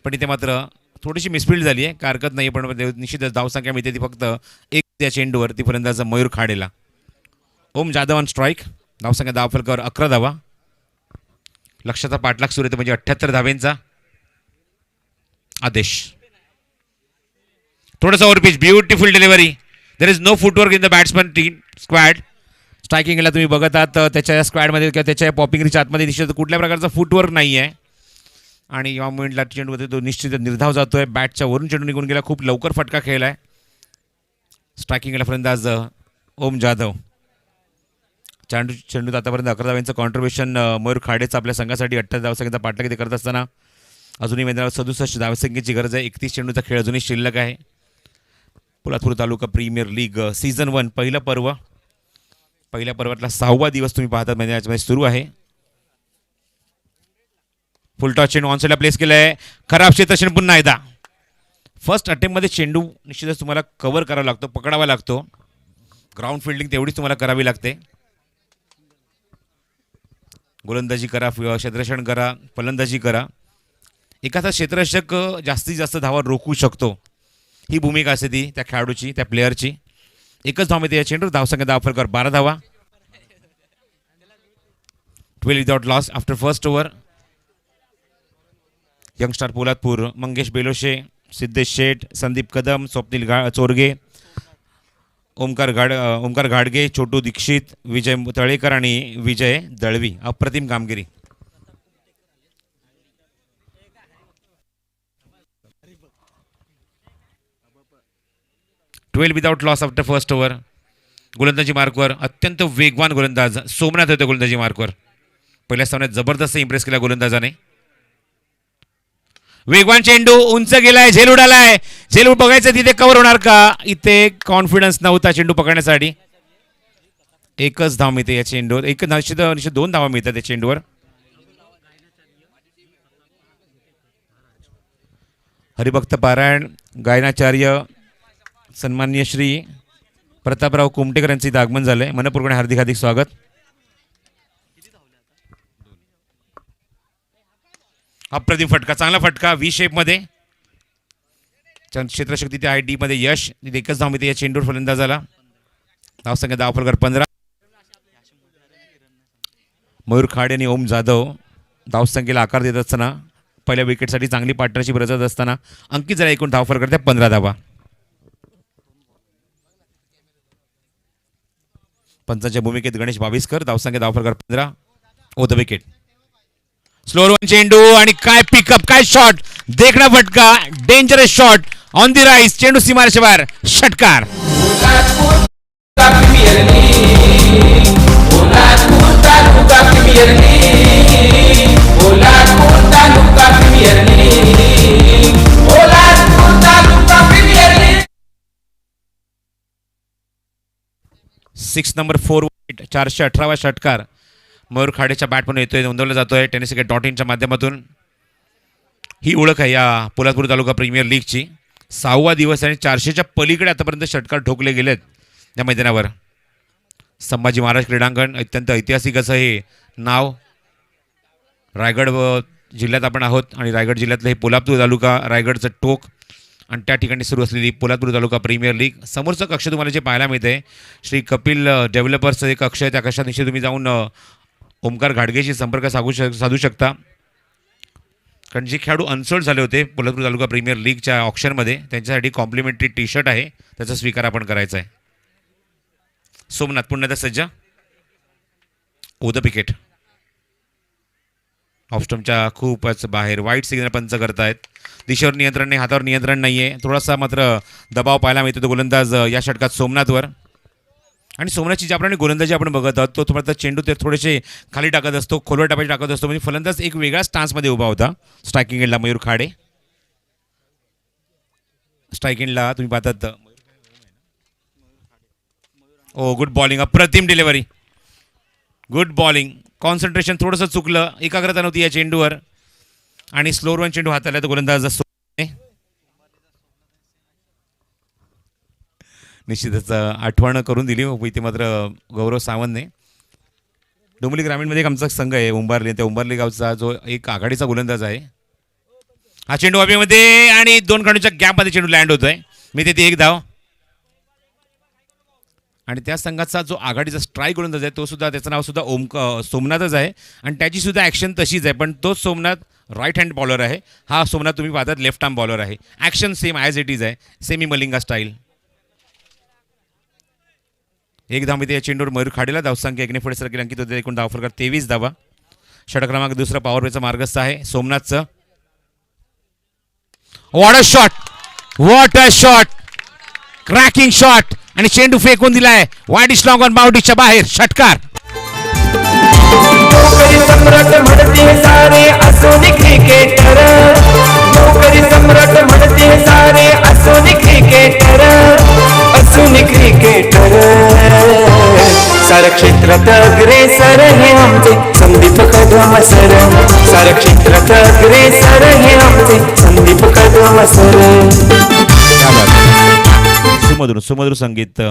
पण इथे मात्र थोडीशी मिसफिल्ड झाली आहे, काय हरकत नाही, पण निश्चितच धावसंख्या मिळते ती फक्त एक त्या चेंडूवर, ती फलंदाज मयूर खाडेला. ओम जाधव ऑन स्ट्राईक. धावसंख्या धावफलकावर 11 धावा. लक्षाचा पाठलाग सुरू येतो म्हणजे 78 धावेंचा आदेश. थोडासा overpitch, beautiful delivery. There is no footwork in the batsman team squad. स्ट्रायकिंगला तुम्ही बघत आहात त्याच्या स्क्वॅडमध्ये किंवा त्याच्या पॉपिंग रिच आतमध्ये निश्चित कुठल्या प्रकारचा फुटवर्क नाही आहे. आणि या मोमेंटला चेंडूमध्ये तो निश्चित निर्धाव जातोय. बॅटच्या वरून चेंडू निघून गेला, खूप लवकर फटका खेळलाय. स्ट्रायकिंगला फलंदाज ओम जाधव. चेंडूत आतापर्यंत 11 धावांचं कॉन्ट्रीब्युशन मयूर खाडेचं आपल्या संघासाठी. 28 धावसंख्येचा पाठलाग करत असताना अजूनही मैदानावर 67 धावसंख्येची गरज आहे. 31 चेंडूचा खेळ अजूनही शिल्लक आहे. Poladpur taluka premier league season 1 पहिलं पर्व. पहिल्या पर्वातला 6वा दिवस तुम्ही पाहतात मैदानामध्ये सुरू आहे. फुलटॉस चेंडू ऑनसाईडला प्लेस केलं आहे. खराब क्षेत्ररक्षण पुन्हा एकदा. फर्स्ट अटेम्प्टमध्ये चेंडू निश्चितच तुम्हाला कव्हर करावा लागतो, पकडावा लागतो. ग्राउंड फिल्डिंग तेवढीच तुम्हाला करावी लागते. गोलंदाजी करा, क्षेत्ररक्षण करा, फलंदाजी करा. एखादा क्षेत्ररक्षक जास्तीत जास्त धावा रोखू शकतो, ही भूमिका असते ती त्या खेळाडूची, त्या प्लेअरची. एकच धाव मिळते या चेंडूवर. धावसंख्या धावफलकावर 12 धावा. 12 without loss after first over. Youngstar Poladpur Mangesh Beloshe, Siddhesh Sheth, Sandeep Kadam, Swapnil Chorge, Omkar घाडगे, छोटू दीक्षित, विजय तळेकर आणि विजय दळवी. अप्रतिम कामगिरी. Twelve without loss after first over. गोलंदाजी मार्कवर अत्यंत वेगवान गोलंदाज सोमनाथ होते गोलंदाजी मार्कवर. पहिल्या सामन्यात जबरदस्त इम्प्रेस केला गोलंदाजाने. वेगवान चेंडू उंच गेलाय, झेल उडालाय. झेल बघायचं तिथे कव्हर होणार का. इथे कॉन्फिडन्स नव्हता चेंडू पकडण्यासाठी. एकच धाव मिळते या चेंडूवर. एक निश्चित 2 धावा मिळतात या चेंडूवर. हरिभक्त पारायण गायनाचार्य सन्माननीय श्री प्रतापराव कुमटेकर यांचं इथं आगमन झालंय. मनपूर्वक हार्दिक हार्दिक स्वागत. अप्रतिम फटका, चांगला फटका व्ही शेपमध्ये. क्षेत्ररक्षक तिथे आहे डी मध्ये यश. तिथे एकच धाव मिळते या चेंडूवर फलंदाजाला. धावसंख्या धावफलकावर 15. मयूर खाडे आणि ओम जाधव धावसंख्येला आकार देत असताना पहिल्या विकेटसाठी चांगली पार्टनरशिप रचत असताना अंकित झाला एकूण धावफलक त्या 15 धावा. पंचांच्या भूमिकेत गणेश बाविस्कर. धावसंख्या धावफलकावर 15. ओ द विकेट. स्लोअर वन चेंडू आणि काय पिकअप, काय शॉट. देखणा फटका, dangerous shot on the rice. चेंडू सीमारेषेच्या बाहेर. षटकार. सिक्स नंबर 4 418वा षटकार मयूर खाडेच्या बॅटमधून येतोय, नोंदवला जातोय tenniscricket.in माध्यमातून. ही ओळख आहे या पोलादपूर तालुका प्रीमियर लीगची. 6वा दिवस आणि 400च्या पलीकडे आतापर्यंत षटकार ठोकले गेलेत या मैदानावर. संभाजी महाराज क्रीडांगण अत्यंत ऐतिहासिक असं हे नाव. रायगड जिल्ह्यात आपण आहोत आणि रायगड जिल्ह्यातलं हे पोलादपूर तालुका, रायगडचं टोक आणि त्या ठिकाणी सुरू असलेली पोलादपूर तालुका प्रीमियर लीग. समोरचं कक्ष तुम्हाला जे पाहायला मिळते श्री कपिल डेव्हलपर्सचं एक कक्ष आहे. त्या कक्षात निश्चित तुम्ही जाऊन ओमकार घाडगेशी संपर्क साधू शकता. कारण जे खेळाडू अनसोल्ड झाले होते पोलादपूर तालुका प्रीमियर लीगच्या ऑप्शनमध्ये त्यांच्यासाठी कॉम्प्लिमेंटरी टी शर्ट आहे, त्याचा स्वीकार आपण करायचा आहे. सोमनाथ पुन्हा एकदा सज्ज. ओ द विकेट. ऑफस्टमच्या खूपच बाहेर. वाईट सिग्नल पंच करतायत. दिशेवर नियंत्रण नाही, हातावर नियंत्रण नाही आहे. थोडासा मात्र दबाव पाहायला मिळतो तो गोलंदाज या षटकात सोमनाथवर. आणि सोमनाथची ज्याप्रमाणे गोलंदाजी आपण बघत आहोत तो थोडा चेंडू ते थोडेसे खाली टाकत असतो, खोलवर टाकायचे टाकत असतो. म्हणजे फलंदाज एक वेगळ्या स्टान्समध्ये उभा होता. स्ट्रायकिंग एंडला मयूर खाडे. स्ट्रायकिंग एंडला तुम्ही पाहतात. ओ गुड बॉलिंग, अप्रतिम डिलिव्हरी, गुड बॉलिंग. कॉन्सन्ट्रेशन थोडंसं चुकलं, एकाग्रता नव्हती या चेंडूवर. आणि स्लोअर वन चेंडू हाताला तो गोलंदाज निश्चितच आठवण करून दिली इथे मात्र गौरव सावंतने. डोंबिवली ग्रामीणमध्ये एक आमचा संघ आहे उंबारली, त्या उंबारली गावचा जो एक आघाडीचा गोलंदाज आहे. हा चेंडू हवेमध्ये आणि 2 खेळाडूंच्या गॅपमध्ये चेंडू लँड होतोय. मी तिथे 1 धाव. आणि त्या संघाचा जो आघाडीचा स्ट्राईक गोलंदाज आहे तो सुद्धा, त्याचं नाव सुद्धा सोमनाथच आहे आणि त्याची सुद्धा ॲक्शन तशीच आहे, पण तोच सोमनाथ राईट हँड बॉलर आहे. हा सोमनाथ तुम्ही पाहतात लेफ्ट आर्म बॉलर आहे. Action same as it is आहे, सेमी मलिंगा स्टाईल. 1 धाव या चेंडूवर मयूर खाडेला. धावसंख्या 1ने पुढे सरकेल अंकित होते. एकूण धावफलक 23 धावा. षटक क्रमांक दुसरा पॉवर प्लेचा मार्गस्थ आहे सोमनाथचं. What a shot, cracking shot आणि चेंडू फेकून दिलाय वाईड स्लॉंग ऑन बाउंड्रीच्या बाहेर. षटकार. नोकरी सम्राट म्हणते सारे असून क्रिकेटर, नोकरी सम्राट म्हणते सारे असून क्रिकेटर, असून क्रिकेटर. सारे क्षेत्रात अग्रेसर हे आमचे संदीप कदम सर, सारे क्षेत्रात अग्रेसर हे आमचे संदीप कदम सर. सुमधुर संगीत.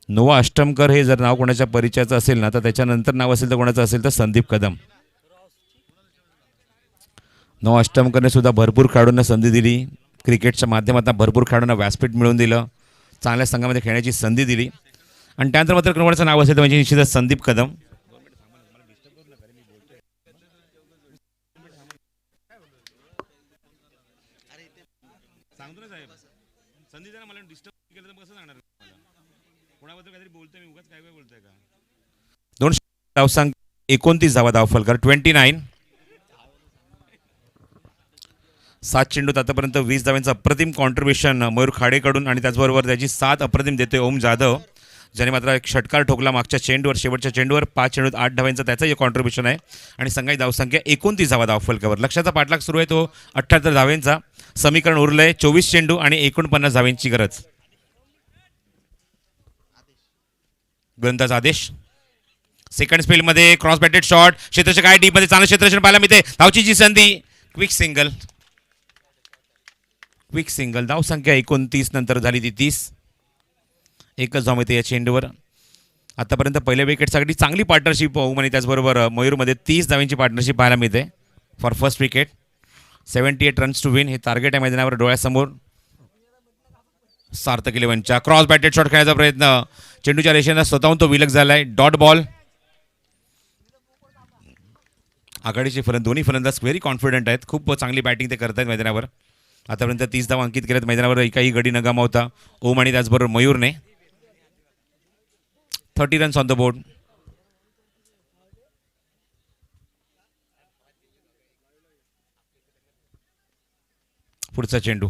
नोवा अष्टमकर हे जर नाव कोणाच्या परिचयाचं असेल ना, तर त्याच्यानंतर नाव असेल तर कोणाचं असेल तर संदीप कदम. नोवा अष्टमकरने सुद्धा भरपूर खेळाडूंना संधी दिली. क्रिकेटच्या माध्यमातून भरपूर खेळाडूंना व्यासपीठ मिळवून दिलं, चांगल्या संघामध्ये खेळण्याची संधी दिली. आणि त्यानंतर मात्र कोणाचं नाव असेल तर म्हणजे निश्चितच संदीप कदम. दोन धावसंख्या 29 धावा धावफलकर 29. 7 चेंडूत आतापर्यंत 20 धावांचं अप्रतिम कॉन्ट्रीब्युशन मयूर खाडेकडून आणि त्याचबरोबर त्याची 7 अप्रतिम देतोय ओम जाधव, ज्याने मात्र एक षटकार ठोकला मागच्या चेंडूवर, शेवटच्या चेंडूवर. 5 चेंडूत 8 धावांचं त्याचं कॉन्ट्रीब्युशन आहे आणि संघाची धावसंख्या 29 धावा धावफलकावर. लक्षाचा पाठलाग सुरू आहे तो 78 धावांचा. समीकरण उरलंय 24 चेंडू आणि 49 धावांची गरज. गोलंदाज आदेश. सेकंड स्पेलमध्ये क्रॉस बॅटेड शॉट, क्षेत्राच्या काय डीपमध्ये चांगलं क्षेत्ररक्षण पाहायला मिळते. धावची जी संधी, क्विक सिंगल. धावसंख्या 29 नंतर झाली ती 30. एकच धाव मिळते या चेंडूवर. आतापर्यंत पहिल्या विकेटसाठी चांगली पार्टनरशिप होऊ आणि त्याचबरोबर मयूरमध्ये 30 धावांची पार्टनरशिप पाहायला मिळते for first wicket. 78 runs to win हे टार्गेट आहे मैदानावर डोळ्यासमोर. सार्थक 11च्या क्रॉस बॅटेड शॉट खेळायचा प्रयत्न, चेंडूच्या रेषेला स्वतःहून तो विलक झालाय. Dot ball. आघाडीचे दोन्ही फलंदाज व्हेरी कॉन्फिडंट आहेत, खूप चांगली बॅटिंग ते करत आहेत मैदानावर. आतापर्यंत 30 धावा अंकित केल्यात मैदानावर, एकाही गडी न गमावता ओम आणि त्याचबरोबर मयूरने. 30 रन्स ऑन द बोर्ड. पुढचा चेंडू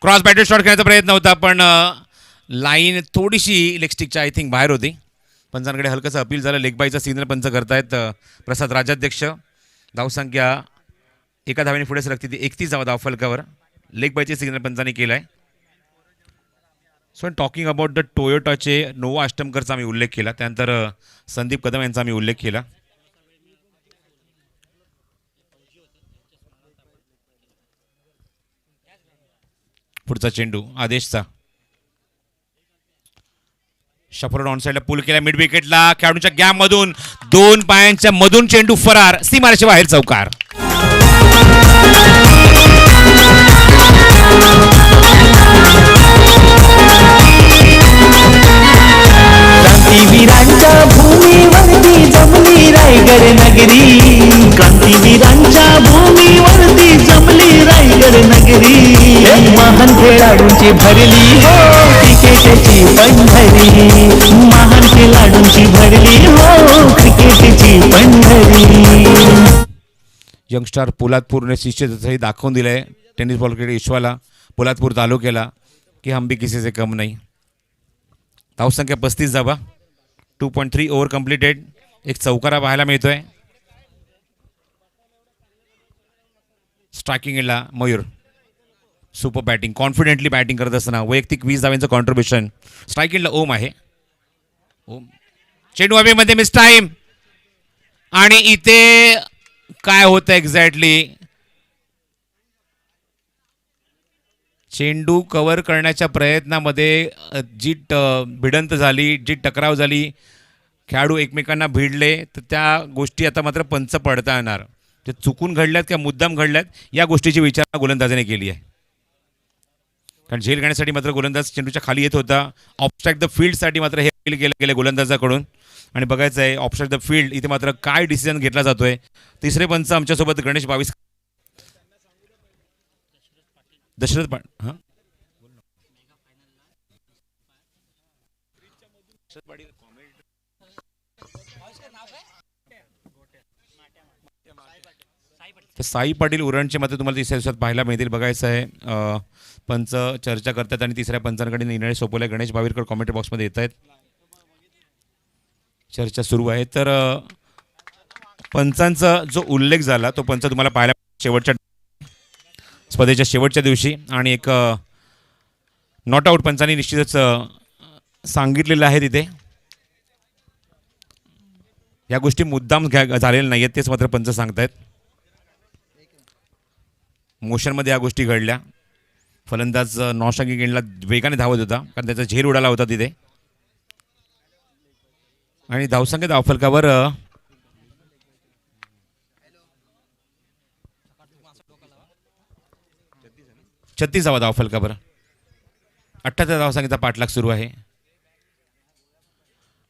क्रॉस बॅटेड शॉट खेळण्याचा प्रयत्न होता, पण लाईन थोडीशी लेगस्टिकच्या आय थिंक बाहेर होती. पंचांकडे हलकंसं अपील झालं. लेग बायचा सिग्नल पंच करतायत प्रसाद राजाध्यक्ष. धावसंख्या 1 धावेने पुढे सरकते ती 31 धावा धावफलकावर. लेग बायचे सिग्नल पंचाने केलं आहे. सो टॉकिंग अबाउट द टोयोटाचे नोवा अष्टमकरचा आम्ही उल्लेख केला, त्यानंतर संदीप कदम यांचा आम्ही उल्लेख केला. पुढचा चेंडू आदेशचा. शफर ऑन साईडला पुल केला मिड विकेटला. खेळाडूंच्या गॅप मधून 2 पायांच्या मधून चेंडू फरार, सीमारेषे बाहेर चौकार. क्रांतीवीरांच्या भूमीवरती जमली रायगड नगरी, क्रांतीवीरांच्या भूमीवरती जमली रायगड नगरी. महान खेळाडूंची भरली हो क्रिकेटची पंढरी, महान खेळाडूंची भरली हो क्रिकेटची पंढरी. यंगस्टार पोलादपूरने शिष्य दाखवून दिलंय टेनिस बॉल क्रिकेट विश्वाला, पोलादपूर तालुक्याला, की हम भी किसी से कम नाही. धावसंख्या 35 धावा. 2.3 ओव्हर कम्प्लिटेड. एक चौकारा पाहायला मिळतोय. स्ट्रायकिंग एंडला Mayur super batting, confidently batting करत असताना वैयक्तिक 20 धावांचं कॉन्ट्रीब्युशन. स्ट्रायकिंगला ओम आहे. ओम चेंडू हवेमध्ये मिस टाइम. आणि इथे काय होतं एक्झॅक्टली, चेंडू कव्हर करण्याच्या प्रयत्नामध्ये जी भिडंत झाली, जी टकराव झाली, खेळाडू एकमेकांना भिडले, तर त्या गोष्टी आता मात्र पंच पडता येणार. ते चुकून घडल्यात किंवा मुद्दाम घडल्यात या गोष्टीची विचारणा गोलंदाजाने केली आहे. कारण झेल घेण्यासाठी मात्र गोलंदाज चेंडूच्या खाली येत होता. ऑफस्ट्राईक द फील्डसाठी मात्र हे अपील केलं गेलं गोलंदाजाकडून. आणि बघायचं आहे ऑफस्ट्राईक द फील्ड इथे मात्र काय डिसिजन घेतला जातोय. तिसरे पंच आमच्यासोबत गणेश बावीस, दशरथ हां तर साई पाटील उरणचे मात्र तुम्हाला तिसऱ्या दिवसात पाहायला मिळतील. बघायचं आहे पंच चर्चा करतात आणि तिसऱ्या पंचांकडे निर्णय सोपवलाय. गणेश बावीरकर कॉमेंट्री बॉक्समध्ये येत आहेत. चर्चा सुरू आहे. तर पंचांचा जो उल्लेख झाला तो पंच तुम्हाला पाहायला शेवटच्या स्पर्धेच्या शेवटच्या दिवशी. आणि एक नॉट आऊट पंचांनी निश्चितच सांगितलेलं आहे तिथे. या गोष्टी मुद्दाम झालेल्या नाही आहेत तेच मात्र पंच सांगतायत. मोशनमध्ये या गोष्टी घडल्या. फलंदाज नॉशांगी गेंडला वेगाने धावत होता कारण त्याचा झेल उडाला होता तिथे. आणि धावसंख्या धावफलकावर 36 धावफलकावर 78 धावसंख्येचा पाठलाग सुरू आहे.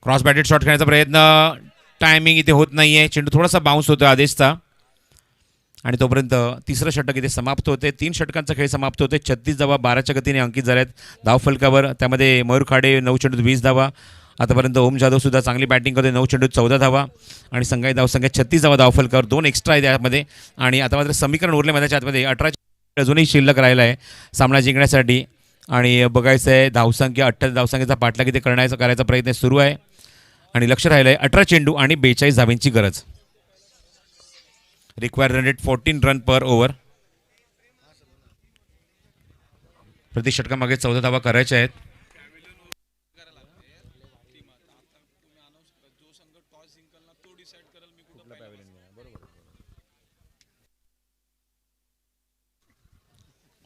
क्रॉस बॅटेड शॉट खेळण्याचा प्रयत्न, टायमिंग इथे होत नाहीये. चेंडू थोडासा बाउन्स होतो आदेशचा. आणि तोपर्यंत तिसरं षटक इथे समाप्त होते. 3 षटकांचा खेळ समाप्त होते. 36 धावा 12च्या गतीने अंकित झाल्यात धावफलकावर. त्यामध्ये मयूर खाडे 9 चेंडूत 20 धावा. आतापर्यंत ओम जाधव सुद्धा चांगली बॅटिंग करतोय 9 चेंडूत 14 धावा. आणि संघाची धावसंख्या 36 धावफलकावर 2 एक्स्ट्रा आहे त्यामध्ये. आणि आता मात्र समीकरण उरले मैदानाच्या आतमध्ये 18 अजूनही शिल्लक राहिला आहे सामना जिंकण्यासाठी. आणि बघायचं आहे धावसंख्या 28 धावसंख्येचा पाठलाग इथे करायचा प्रयत्न सुरू आहे. आणि लक्ष राहिलं आहे 18 चेंडू आणि 42 धावांची गरज. रिक्वायर रन रेट 14 रन पर ओव्हर. प्रति षटकामागे 14 धावा करायच्या आहेत.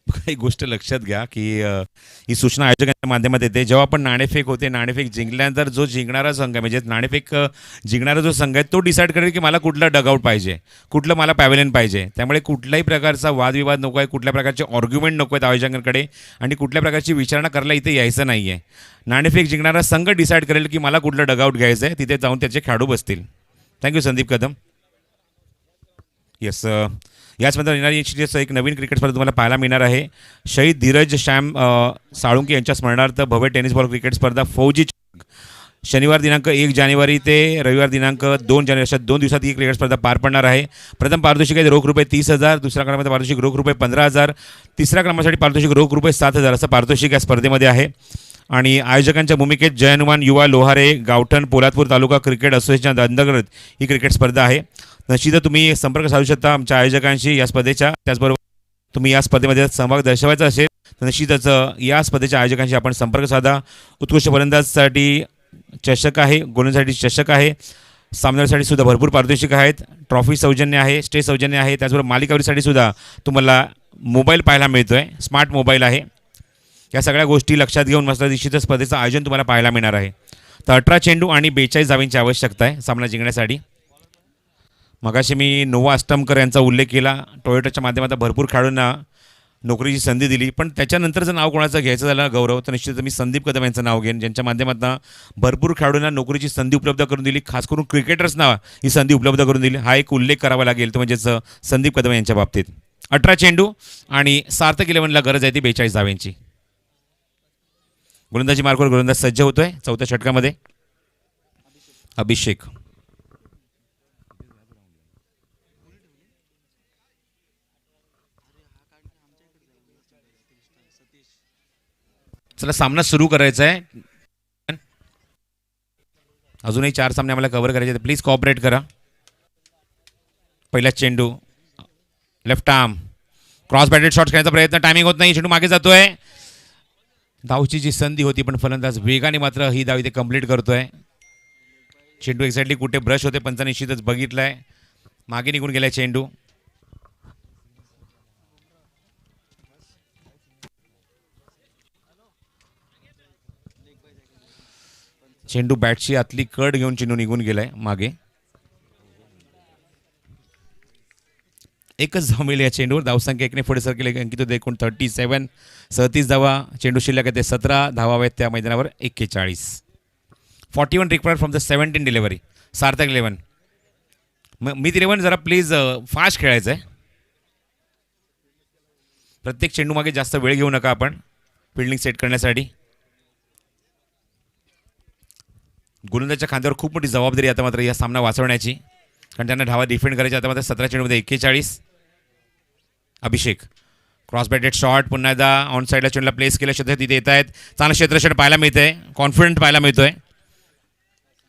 काही गोष्ट लक्षात घ्या की ही सूचना आयोजकांच्या माध्यमात येते. जेव्हा आपण नाणेफेक होते, नाणेफेक जिंकल्यानंतर जो जिंकणारा संघ आहे म्हणजे नाणेफेक जिंकणारा जो संघ आहे तो डिसाईड करेल की मला कुठला डगआउट पाहिजे, कुठलं मला पॅव्हेलियन पाहिजे. त्यामुळे कुठल्याही प्रकारचा वादविवाद नको आहे, कुठल्या प्रकारचे आर्ग्युमेंट नको आहेत आयोजकांकडे आणि कुठल्या प्रकारची विचारणा करायला इथे यायचं नाही आहे. नाणेफेक जिंकणारा संघ डिसाईड करेल की मला कुठलं डगआउट घ्यायचं आहे. तिथे जाऊन त्याचे खेळाडू बसतील. थँक्यू संदीप कदम. येस, याचमध्ये येणारी एक नवीन क्रिकेट स्पर्धा तुम्हाला पाहायला मिळणार आहे. शहीद धीरज श्याम साळुंके यांच्या स्मरणार्थ भव्य टेनिस बॉल क्रिकेट स्पर्धा फौजी शनिवार दिनांक 1 जानेवारी ते रविवार दिनांक 2 जानेवारी अशा 2 दिवसात ही क्रिकेट स्पर्धा पार पडणार आहे. प्रथम पारितोषिक आहे रोख रुपये 30,000, दुसऱ्या क्रमांकामध्ये पारितोषिक रोख रुपये 15,000, तिसऱ्या क्रमांकासाठी पारितोषिक रोख रुपये 7,000 असं पारितोषिक या स्पर्धेमध्ये आहे. आणि आयोजकांच्या भूमिकेत जय हनुमान युवा लोहारे गावठण पोलादपूर तालुका क्रिकेट असोसिएशन अंतर्गत ही क्रिकेट स्पर्धा आहे. निश्चितच तुम्ही संपर्क साधू शकता आमच्या आयोजकांशी या स्पर्धेच्या. त्याचबरोबर तुम्ही या स्पर्धेमध्ये सहभाग दर्शवायचा असेल तर निश्चितच या स्पर्धेच्या आयोजकांशी आपण संपर्क साधा. उत्कृष्ट फलंदाजसाठी चषक आहे, गोलंदाजासाठी चषक आहे, सामन्यासाठी सुद्धा भरपूर पारितोषिक आहेत, ट्रॉफी सौजन्य आहे, स्टेज सौजन्य आहे. त्याचबरोबर मालिकावरीसाठी सुद्धा तुम्हाला मोबाईल पाहायला मिळतोय, स्मार्ट मोबाईल आहे. या सगळ्या गोष्टी लक्षात घेऊन मस्त निश्चितच स्पर्धेचं आयोजन तुम्हाला पाहायला मिळणार आहे. तर 18 चेंडू आणि 42 धावांची आवश्यकता आहे सामना जिंकण्यासाठी. मगाशी मी नोवा अष्टमकर यांचा उल्लेख केला. टोयोटाच्या माध्यमातून भरपूर खेळाडूंना नोकरीची संधी दिली. पण त्याच्यानंतरचं नाव कोणाचं घ्यायचं झालं गौरव तर निश्चितच मी संदीप कदम यांचं नाव घेईन, ज्यांच्या माध्यमातून भरपूर खेळाडूंना नोकरीची संधी उपलब्ध करून दिली. खास करून क्रिकेटर्सना ही संधी उपलब्ध करून दिली. हा एक उल्लेख करावा लागेल तो म्हणजेच संदीप कदम यांच्या बाबतीत. 18 चेंडू आणि सार्थक 11ला गरज आहे ती 42 धावांची. गोलंदाजी मार्कवर गोलंदाज सज्ज होतोय चौथ्या षटकामध्ये. अभिषेक चला सामना सुरू करायचा आहे. अजूनही 4 सामने आम्हाला कव्हर करायचे आहेत. प्लीज कॉपरेट करा. पहिला चेंडू left arm cross batted shot खेळण्याचा प्रयत्न, टायमिंग होत नाही, चेंडू मागे जातोय. धावची जी संधी होती पण फलंदाज वेगाने मात्र ही धाव इथे कंप्लीट करतोय. चेंडू एक्झॅक्टली कुठे ब्रश होते पंचाने निश्चितच बघितलाय. मागे निघून गेलाय चेंडू. चेंडू बॅटची आतली कड घेऊन चेंडू निघून गेलाय मागे. एकच धाव मिळेल या चेंडूवर. धावसंख्या एकने पुढे सरकेल अंकित होते एकूण 37. 37 धावा. चेंडू शिल्लक आहे ते 17 धावा आहेत त्या मैदानावर 41. 41 रिक्वायर्ड फ्रॉम द 17 डिलिव्हरी. सार्थक 11. मी 11 जरा प्लीज फास्ट खेळायचं आहे. प्रत्येक चेंडू मागे जास्त वेळ घेऊ नका आपण फिल्डिंग सेट करण्यासाठी. गोलंदाजच्या खांद्यावर खूप मोठी जबाबदारी आता मात्र या सामना वाचवण्याची, कारण त्यांना धावा डिफेंड करायची. आता मात्र 17 चेंडूमध्ये 41. अभिषेक क्रॉस बॅटेड शॉट पुन्हा एकदा ऑन साईडला चेंडूला प्लेस केलं. क्षेत्र तिथे येत आहेत. चांगलं क्षेत्रक्षण पाहायला मिळतंय. कॉन्फिडंट पाहायला मिळतोय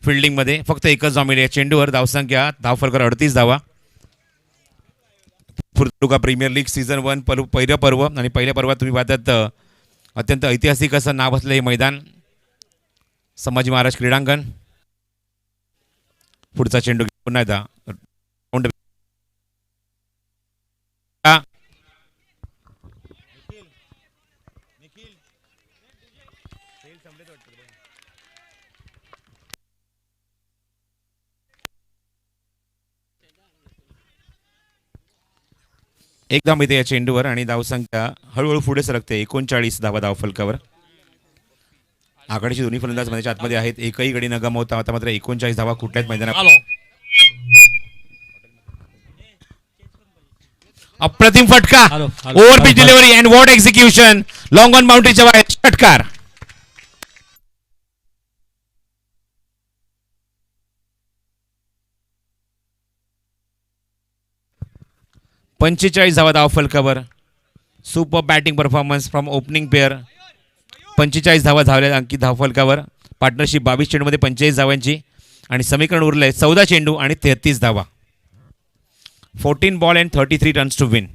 फिल्डिंगमध्ये. फक्त एकच धाव मिळेल या चेंडूवर. धावसंख्या धावफलकावर 38 धावा. पोर्तुगा प्रीमियर लीग सीझन 1 पहिलं पर्व आणि पहिल्या पर्वात तुम्ही पाहतात अत्यंत ऐतिहासिक असं नाव असलं हे मैदान संभाजी महाराज क्रीडांगण. पुढचा चेंडू पुन्हा एकदा एक धाव मिळते या चेंडूवर आणि धावसंख्या हळूहळू पुढे सरकते. 39 धावा धावफलकावर. आघाडीचे दोन्ही फलंदाज मैदानाच्या आतमध्ये आहेत. एकही गडी न गमावता आता मात्र 39 धावा कुठल्याच मैदानात. अप्रतिम फटका. Over pitch delivery and what execution. Long on बाउंड्रीच्या बाहेर षटकार. पंचेचाळीस धावा धावफलकावर. Super batting performance from opening pair. 45 धावा धावल्या अंकित धावफलकावर. पार्टनरशिप 22 चेंडूमध्ये 45 धावांची आणि समीकरण उरलंय 14 चेंडू आणि 33 धावा. 14 ball and 33 runs to win.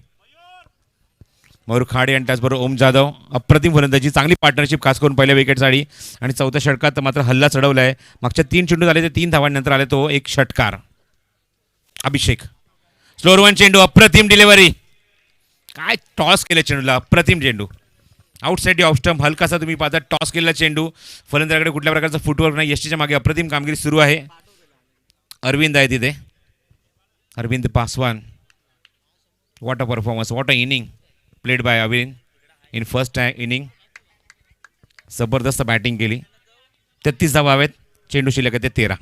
Mayur Khade आणि त्याचबरोबर ओम जाधव. अप्रतिम फलंदाजी. चांगली पार्टनरशिप खास करून पहिल्या विकेटसाठी आणि चौथ्या षटकात मात्र हल्ला चढवलाय. मागच्या 3 चेंडू झाले ते 3 धावांनंतर आले तो एक षटकार. अभिषेक स्लोअर वन चेंडू. अप्रतिम डिलिव्हरी. काय टॉस केलं चेंडूला. अप्रतिम चेंडू. आउटसाईड ऑफ स्टंप हलकासा तुम्ही पाहता टॉस केलेला चेंडू. फलंदाजाकडे कुठल्या प्रकारचा फुटवर्क नाही. यष्टीच्या मागे अप्रतिम कामगिरी सुरू आहे. अरविंद आहे तिथे. Arvind Paswan. What a performance. What a inning played by Arvind in first inning. जबरदस्त बॅटिंग केली. 33 धावा हवेत. चेंडू शिल्लक आहे ते 13.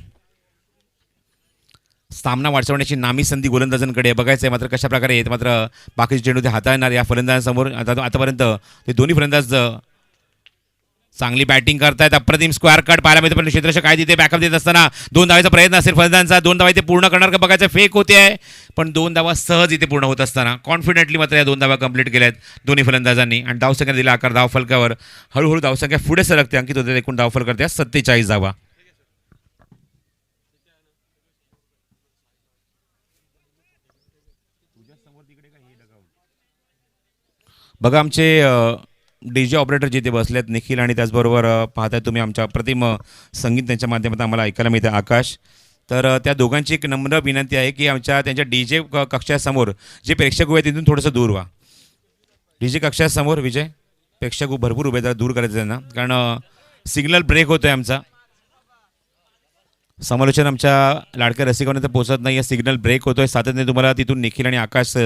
सामना वाचवण्याची नामी संधी गोलंदाजांकडे बघायचं आहे मात्र कशा प्रकारे येत. मात्र बाकीचे चेंडू ते हाताळणार या फलंदाजांसमोर. आतापर्यंत ते दोन्ही फलंदाज चांगली बॅटिंग करतायत. अप्रतिम स्क्वेअर कट पाहायला मिळतं पण क्षेत्ररक्षक काय तिथे बॅकअप देत असताना 2 धावाचा प्रयत्न असेल फलंदाजांचा. 2 धावा इथे पूर्ण करणार का बघायचं. फेक होते आहे पण 2 धावा सहज इथे पूर्ण होत असताना कॉन्फिडेंटली मात्र या 2 धावा कंप्लीट केल्या आहेत दोन्ही फलंदाजांनी आणि धावसंख्या दिला आकार धावफलकावर. हळूहळू धावसंख्या पुढे सरकते. अंकित होते एकूण धावफलक 47 धावा. बघा आमचे डीजे ऑपरेटर जिथे बसलेत निखिल आणि त्याचबरोबर पाहताय तुम्ही आमच्या अप्रतिम संगीत त्यांच्या माध्यमातून आम्हाला ऐकायला मिळतं आकाश. तर त्या दोघांची एक नम्र विनंती आहे की त्यांच्या डीजे कक्षासमोर जे प्रेक्षक उभे आहेत तिथून थोडंसं दूर व्हा. डीजे कक्षासमोर विजय प्रेक्षक भरपूर उभे आहेत दूर करायचं त्यांना कारण सिग्नल ब्रेक होतोय आमचा. समालोचन आमच्या लाडक्या रसिकांपर्यंत पोहोचत नाही. सिग्नल ब्रेक होतोय सातत्याने. तुम्हाला तिथून निखिल आणि आकाश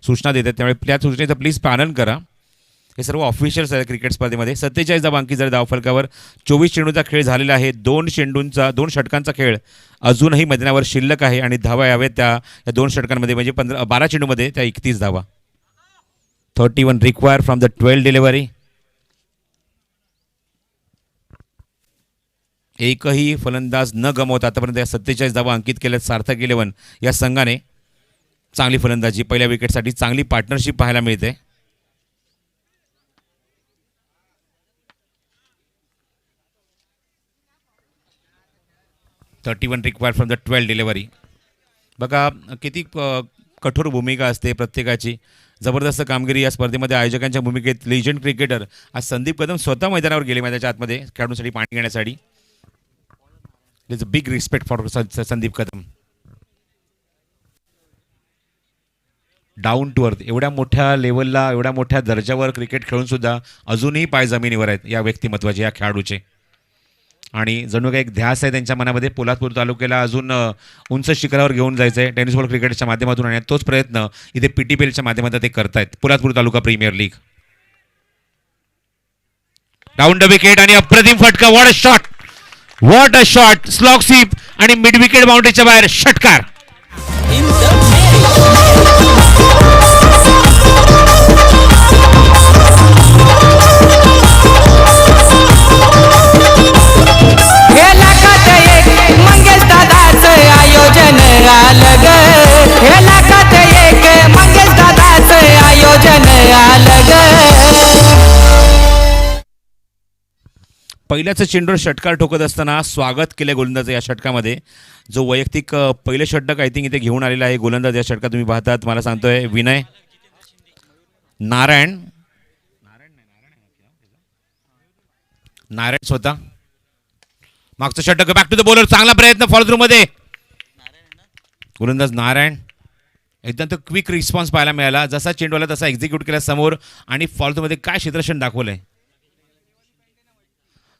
सूचना देतात त्यामुळे त्या सूचनेचं प्लीज पालन करा. हे सर्व ऑफिशियल्स आहे क्रिकेट स्पर्धेमध्ये. 47 धावा अंकित झाले धावफलकावर. 24 चेंडूचा खेळ झालेला आहे. 2 षटकांचा खेळ अजूनही मैदानावर शिल्लक आहे आणि धावा याव्यात त्या 2 षटकांमध्ये म्हणजे 12 चेंडूमध्ये त्या 31 धावा. 31 रिक्वायर फ्रॉम द 12 डिलिव्हरी. एकही फलंदाज न गमावता आतापर्यंत या 47 धावा अंकित केल्यात सार्थक 11 या संघाने. चांगली फलंदाजी. पहिल्या विकेटसाठी चांगली पार्टनरशिप पाहायला मिळते. $31 रिक्वायर्ड फ्रॉम द 12 डिलिव्हरी. बघा किती कठोर भूमिका असते प्रत्येकाची. जबरदस्त कामगिरी या स्पर्धेमध्ये आयोजकांच्या भूमिकेत लिजंड क्रिकेटर आज संदीप कदम स्वतः मैदानावर गेले मैदानाच्या आतमध्ये खेळाडूंसाठी पाणी घेण्यासाठी. It is a big respect for Sandeep Kadam. Down to earth, एवढ्या मोठ्या लेवलला एवढ्या मोठ्या दर्जावर क्रिकेट खेळून सुद्धा अजूनही पाय जमिनीवर आहेत या व्यक्तिमत्वाचे, या खेळाडूचे. आणि जणू काही एक ध्यास आहे त्यांच्या मनामध्ये, पोलादपूर तालुक्याला अजून उंच शिखरावर घेऊन जायचं आहे टेनिस बॉल क्रिकेटच्या माध्यमातून. आणि तोच प्रयत्न इथे PTPLच्या माध्यमातून ते करतायत, Poladpur taluka premier league. Down the wicket आणि अप्रतिम फटका. What a shot, what a shot. Slog sweep आणि मिड विकेट बाउंड्रीच्या बाहेर षटकार. हे लाखात एक मंगेश दादाचं आयोजन आलं ग. हे लाखात एक मंगेश दादाचं आयोजन आलं ग. पहिल्याच चेंडूवर षटकार ठोकत असताना स्वागत केलं गोलंदाज या षटकामध्ये. जो वैयक्तिक पहिले षटक आय थिंक इथे घेऊन आलेला आहे गोलंदाज या षटकात तुम्ही पाहतात. मला सांगतोय विनय नारायण स्वतः. मागचं षटक बॅक टू द बॉलर. चांगला प्रयत्न फॉलो थ्रू मध्ये. गोलंदाज नारायण एकदम तो क्विक रिस्पॉन्स पाहायला मिळाला. जसा चेंडू आला तसा एक्झिक्यूट केला समोर आणि फॉलो थ्रू मध्ये काय क्षेत्ररक्षण दाखवलंय.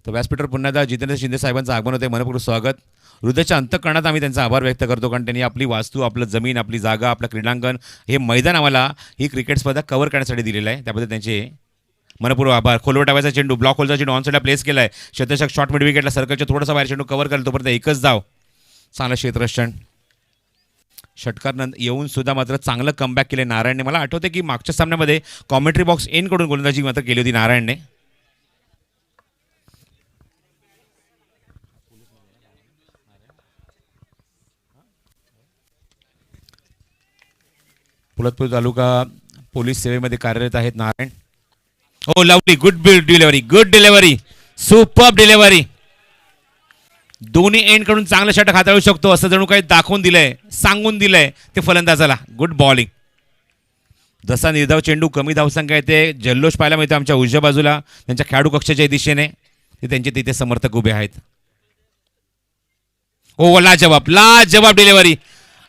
तर व्यासपीठावर पुन्हा एकदा जितेंद्र शिंदे साहेबांचं आगमन होते. मनपूर्वक स्वागत. हृदयाच्या अंतःकरणात आम्ही त्यांचा आभार व्यक्त करतो, कारण त्यांनी आपली वास्तू, आपलं जमीन, आपली जागा, आपलं क्रीडांगण, हे मैदान आम्हाला ही क्रिकेट स्पर्धा कव्हर करण्यासाठी दिलेलं आहे. त्याबद्दल त्यांचे मनपूर्वक आभार. खोलवर टाकायचा चेंडू, ब्लॉक होलचा चेंडू ऑन साईडला प्लेस केला आहे. शतशक शॉट मिड विकेटला सर्कलच्या थोडासा बाहेर चेंडू कव्हर करेल तोपर्यंत एकच धाव. चांगलं क्षेत्ररक्षण. षटकार येऊन सुद्धा मात्र चांगलं कमबॅक केले नारायणने. मला आठवते की मागच्या सामन्यामध्ये कॉमेंट्री बॉक्स एनकडून गोलंदाजी मात्र केली होती नारायणने. पोलादपूर तालुका पोलीस सेवेमध्ये कार्यरत आहेत नारायण. हो lovely, good delivery, good delivery, super delivery. दोन्ही एंड कडून चांगलं षटक हाताळू शकतो असं जणू काही दाखवून दिलंय, सांगून दिलंय ते फलंदाजाला. Good bowling. जसा निर्धाव चेंडू कमी धावसंख्या येते, जल्लोष पाहायला मिळतो आमच्या उजव्या बाजूला त्यांच्या खेळाडू कक्षाच्या दिशेने. ते त्यांचे तिथे समर्थक उभे आहेत. ओ लाजवाब, लाजवाब डिलिव्हरी,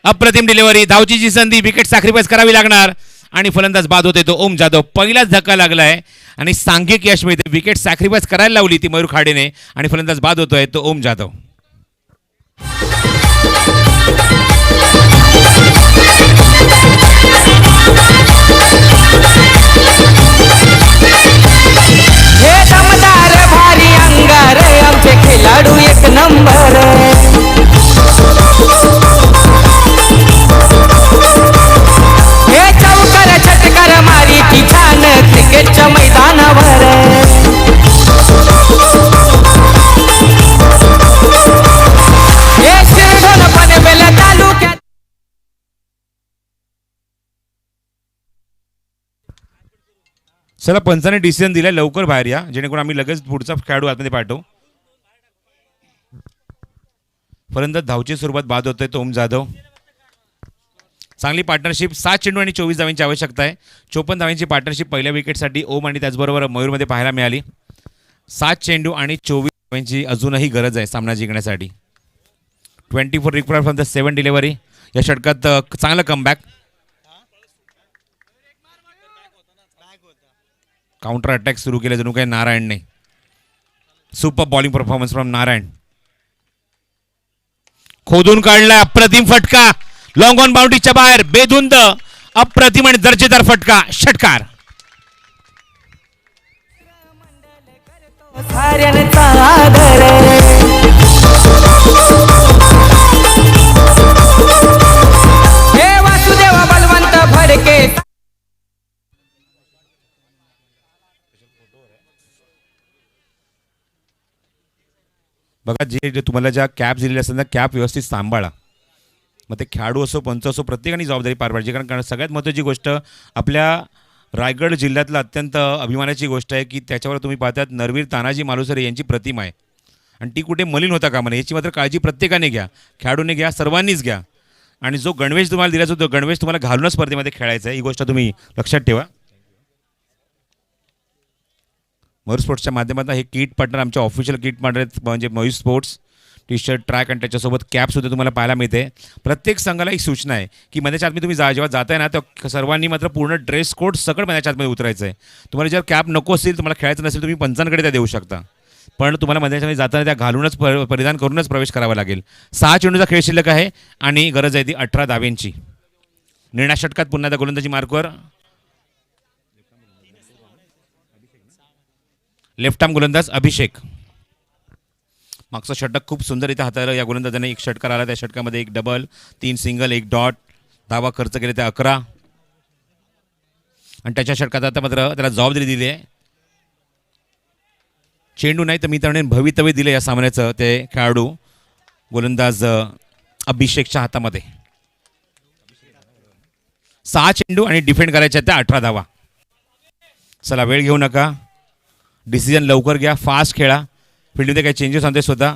अप्रतिम डिलिव्हरी. धावचीची संधी, विकेट सॅक्रिफाईस करावी लागणार आणि फलंदाज बाद होते तो ओम जाधव. पहिलाच धक्का लागलाय आणि सांघिक यश मिळते. विकेट सॅक्रिफाईस करायला लावली ती मयूर खाडेने आणि फलंदाज बाद होतोय तो ओम जाधव. हे दमदार भारी अंगार आमचे खेळाडू एक नंबर. हे चौकर छटकर मारी ती छान क्रिकेटच्या मैदानावर. हे शिरढोण पनवेल तालुक्यात. चला पंचाने डिसिजन दिलाय, लवकर बाहेर या जेणेकरून आम्ही लगेच पुढचा खेळाडू आतमध्ये पाठवू. फलंदाज धावची सुरुवात बाद होतोय तो ओम जाधव. चांगली पार्टनरशिप. 7 चेंडू आणि 24 धावांची आवश्यकता आहे. 54 धावांची पार्टनरशिप पहिल्या विकेटसाठी ओम आणि त्याचबरोबर मयूरमध्ये पाहायला मिळाली. 7 चेंडू आणि 24 धावांची अजूनही गरज आहे सामना जिंकण्यासाठी. 24 रिक्वायर्ड फ्रॉम द 7 डिलिव्हरी. या षटकात चांगलं कमबॅक. काउंटर अटॅक सुरू केले जणू काही नारायणने. Super bowling performance from Narayan. खोदून काढलाय, अप्रतिम फटका. लॉंग ऑन बाउंड्रीच्या बाहेर बेधुंद अप्रतिम आणि दर्जेदार फटका. षटकार. साऱ्यांचा आदर. हे वासुदेव बलवंत फडके. बघा, जे तुम्हाला ज्या कॅप दिलेल्या असतात ना, कॅप व्यवस्थित सांभाळा. मग ते खेळाडू असो, पंच असो, प्रत्येकाने जबाबदारी पार पाडायची. कारण सगळ्यात महत्त्वाची गोष्ट आपल्या रायगड जिल्ह्यातलं अत्यंत अभिमानाची गोष्ट आहे की त्याच्यावर तुम्ही पाहतात नरवीर तानाजी मालुसरे यांची प्रतिमा आहे आणि ती कुठे मलिन होता कामा नये याची मात्र काळजी प्रत्येकाने घ्या. खेळाडूने घ्या, सर्वांनीच घ्या. आणि जो गणवेश तुम्हाला दिला जातो, गणवेश तुम्हाला घालूनच स्पर्धेमध्ये खेळायचा आहे, ही गोष्ट तुम्ही लक्षात ठेवा. मयूर स्पोर्ट्सच्या माध्यमातून हे किट पार्टनर आमच्या ऑफिशियल किट पार्टनर आहेत म्हणजे Mayur sports. T shirt track आणि त्याच्यासोबत कॅपसुद्धा तुम्हाला पाहायला मिळते. प्रत्येक संघाला एक सूचना आहे की मैदानाच्या आतमध्ये तुम्ही जेव्हा जाताय ना तर सर्वांनी मात्र पूर्ण ड्रेस कोड सगळं मैदानाच्या आतमध्ये उतरायचं आहे. तुम्हाला जर कॅप नको असेल, तुम्हाला खेळायचं नसेल, तुम्ही पंचांकडे त्या देऊ शकता, पण तुम्हाला मैदानाच्या मध्ये जाताना त्या घालूनच परिधान करूनच प्रवेश करावा लागेल. 6 चेंडूचा खेळ शिल्लक आहे आणि गरज आहे ती 18 धाब्यांची. निर्णायक षटकात पुन्हा त्या गोलंदाजी मार्कवर लेफ्ट आर्म गोलंदाज अभिषेक. मागचं षटक खूप सुंदररित्या हाताळलं या गोलंदाजाने. एक षटकार आला, त्या षटकामध्ये 1 डबल, 3 सिंगल, 1 डॉट. धावा खर्च केले ते 11 आणि त्याच्या षटकात आता मात्र त्याला जबाबदारी दिली आहे. चेंडू नाही तर मी त्याने भवितव्य दिले या सामन्याचं ते खेळाडू गोलंदाज अभिषेकच्या हातामध्ये. 6 चेंडू आणि डिफेंड करायच्या त्या 18 धावा. चला, वेळ घेऊ नका, डिसिजन लवकर घ्या, फास्ट खेळा. फील्डमध्ये काही चेंजेस आणते स्वतः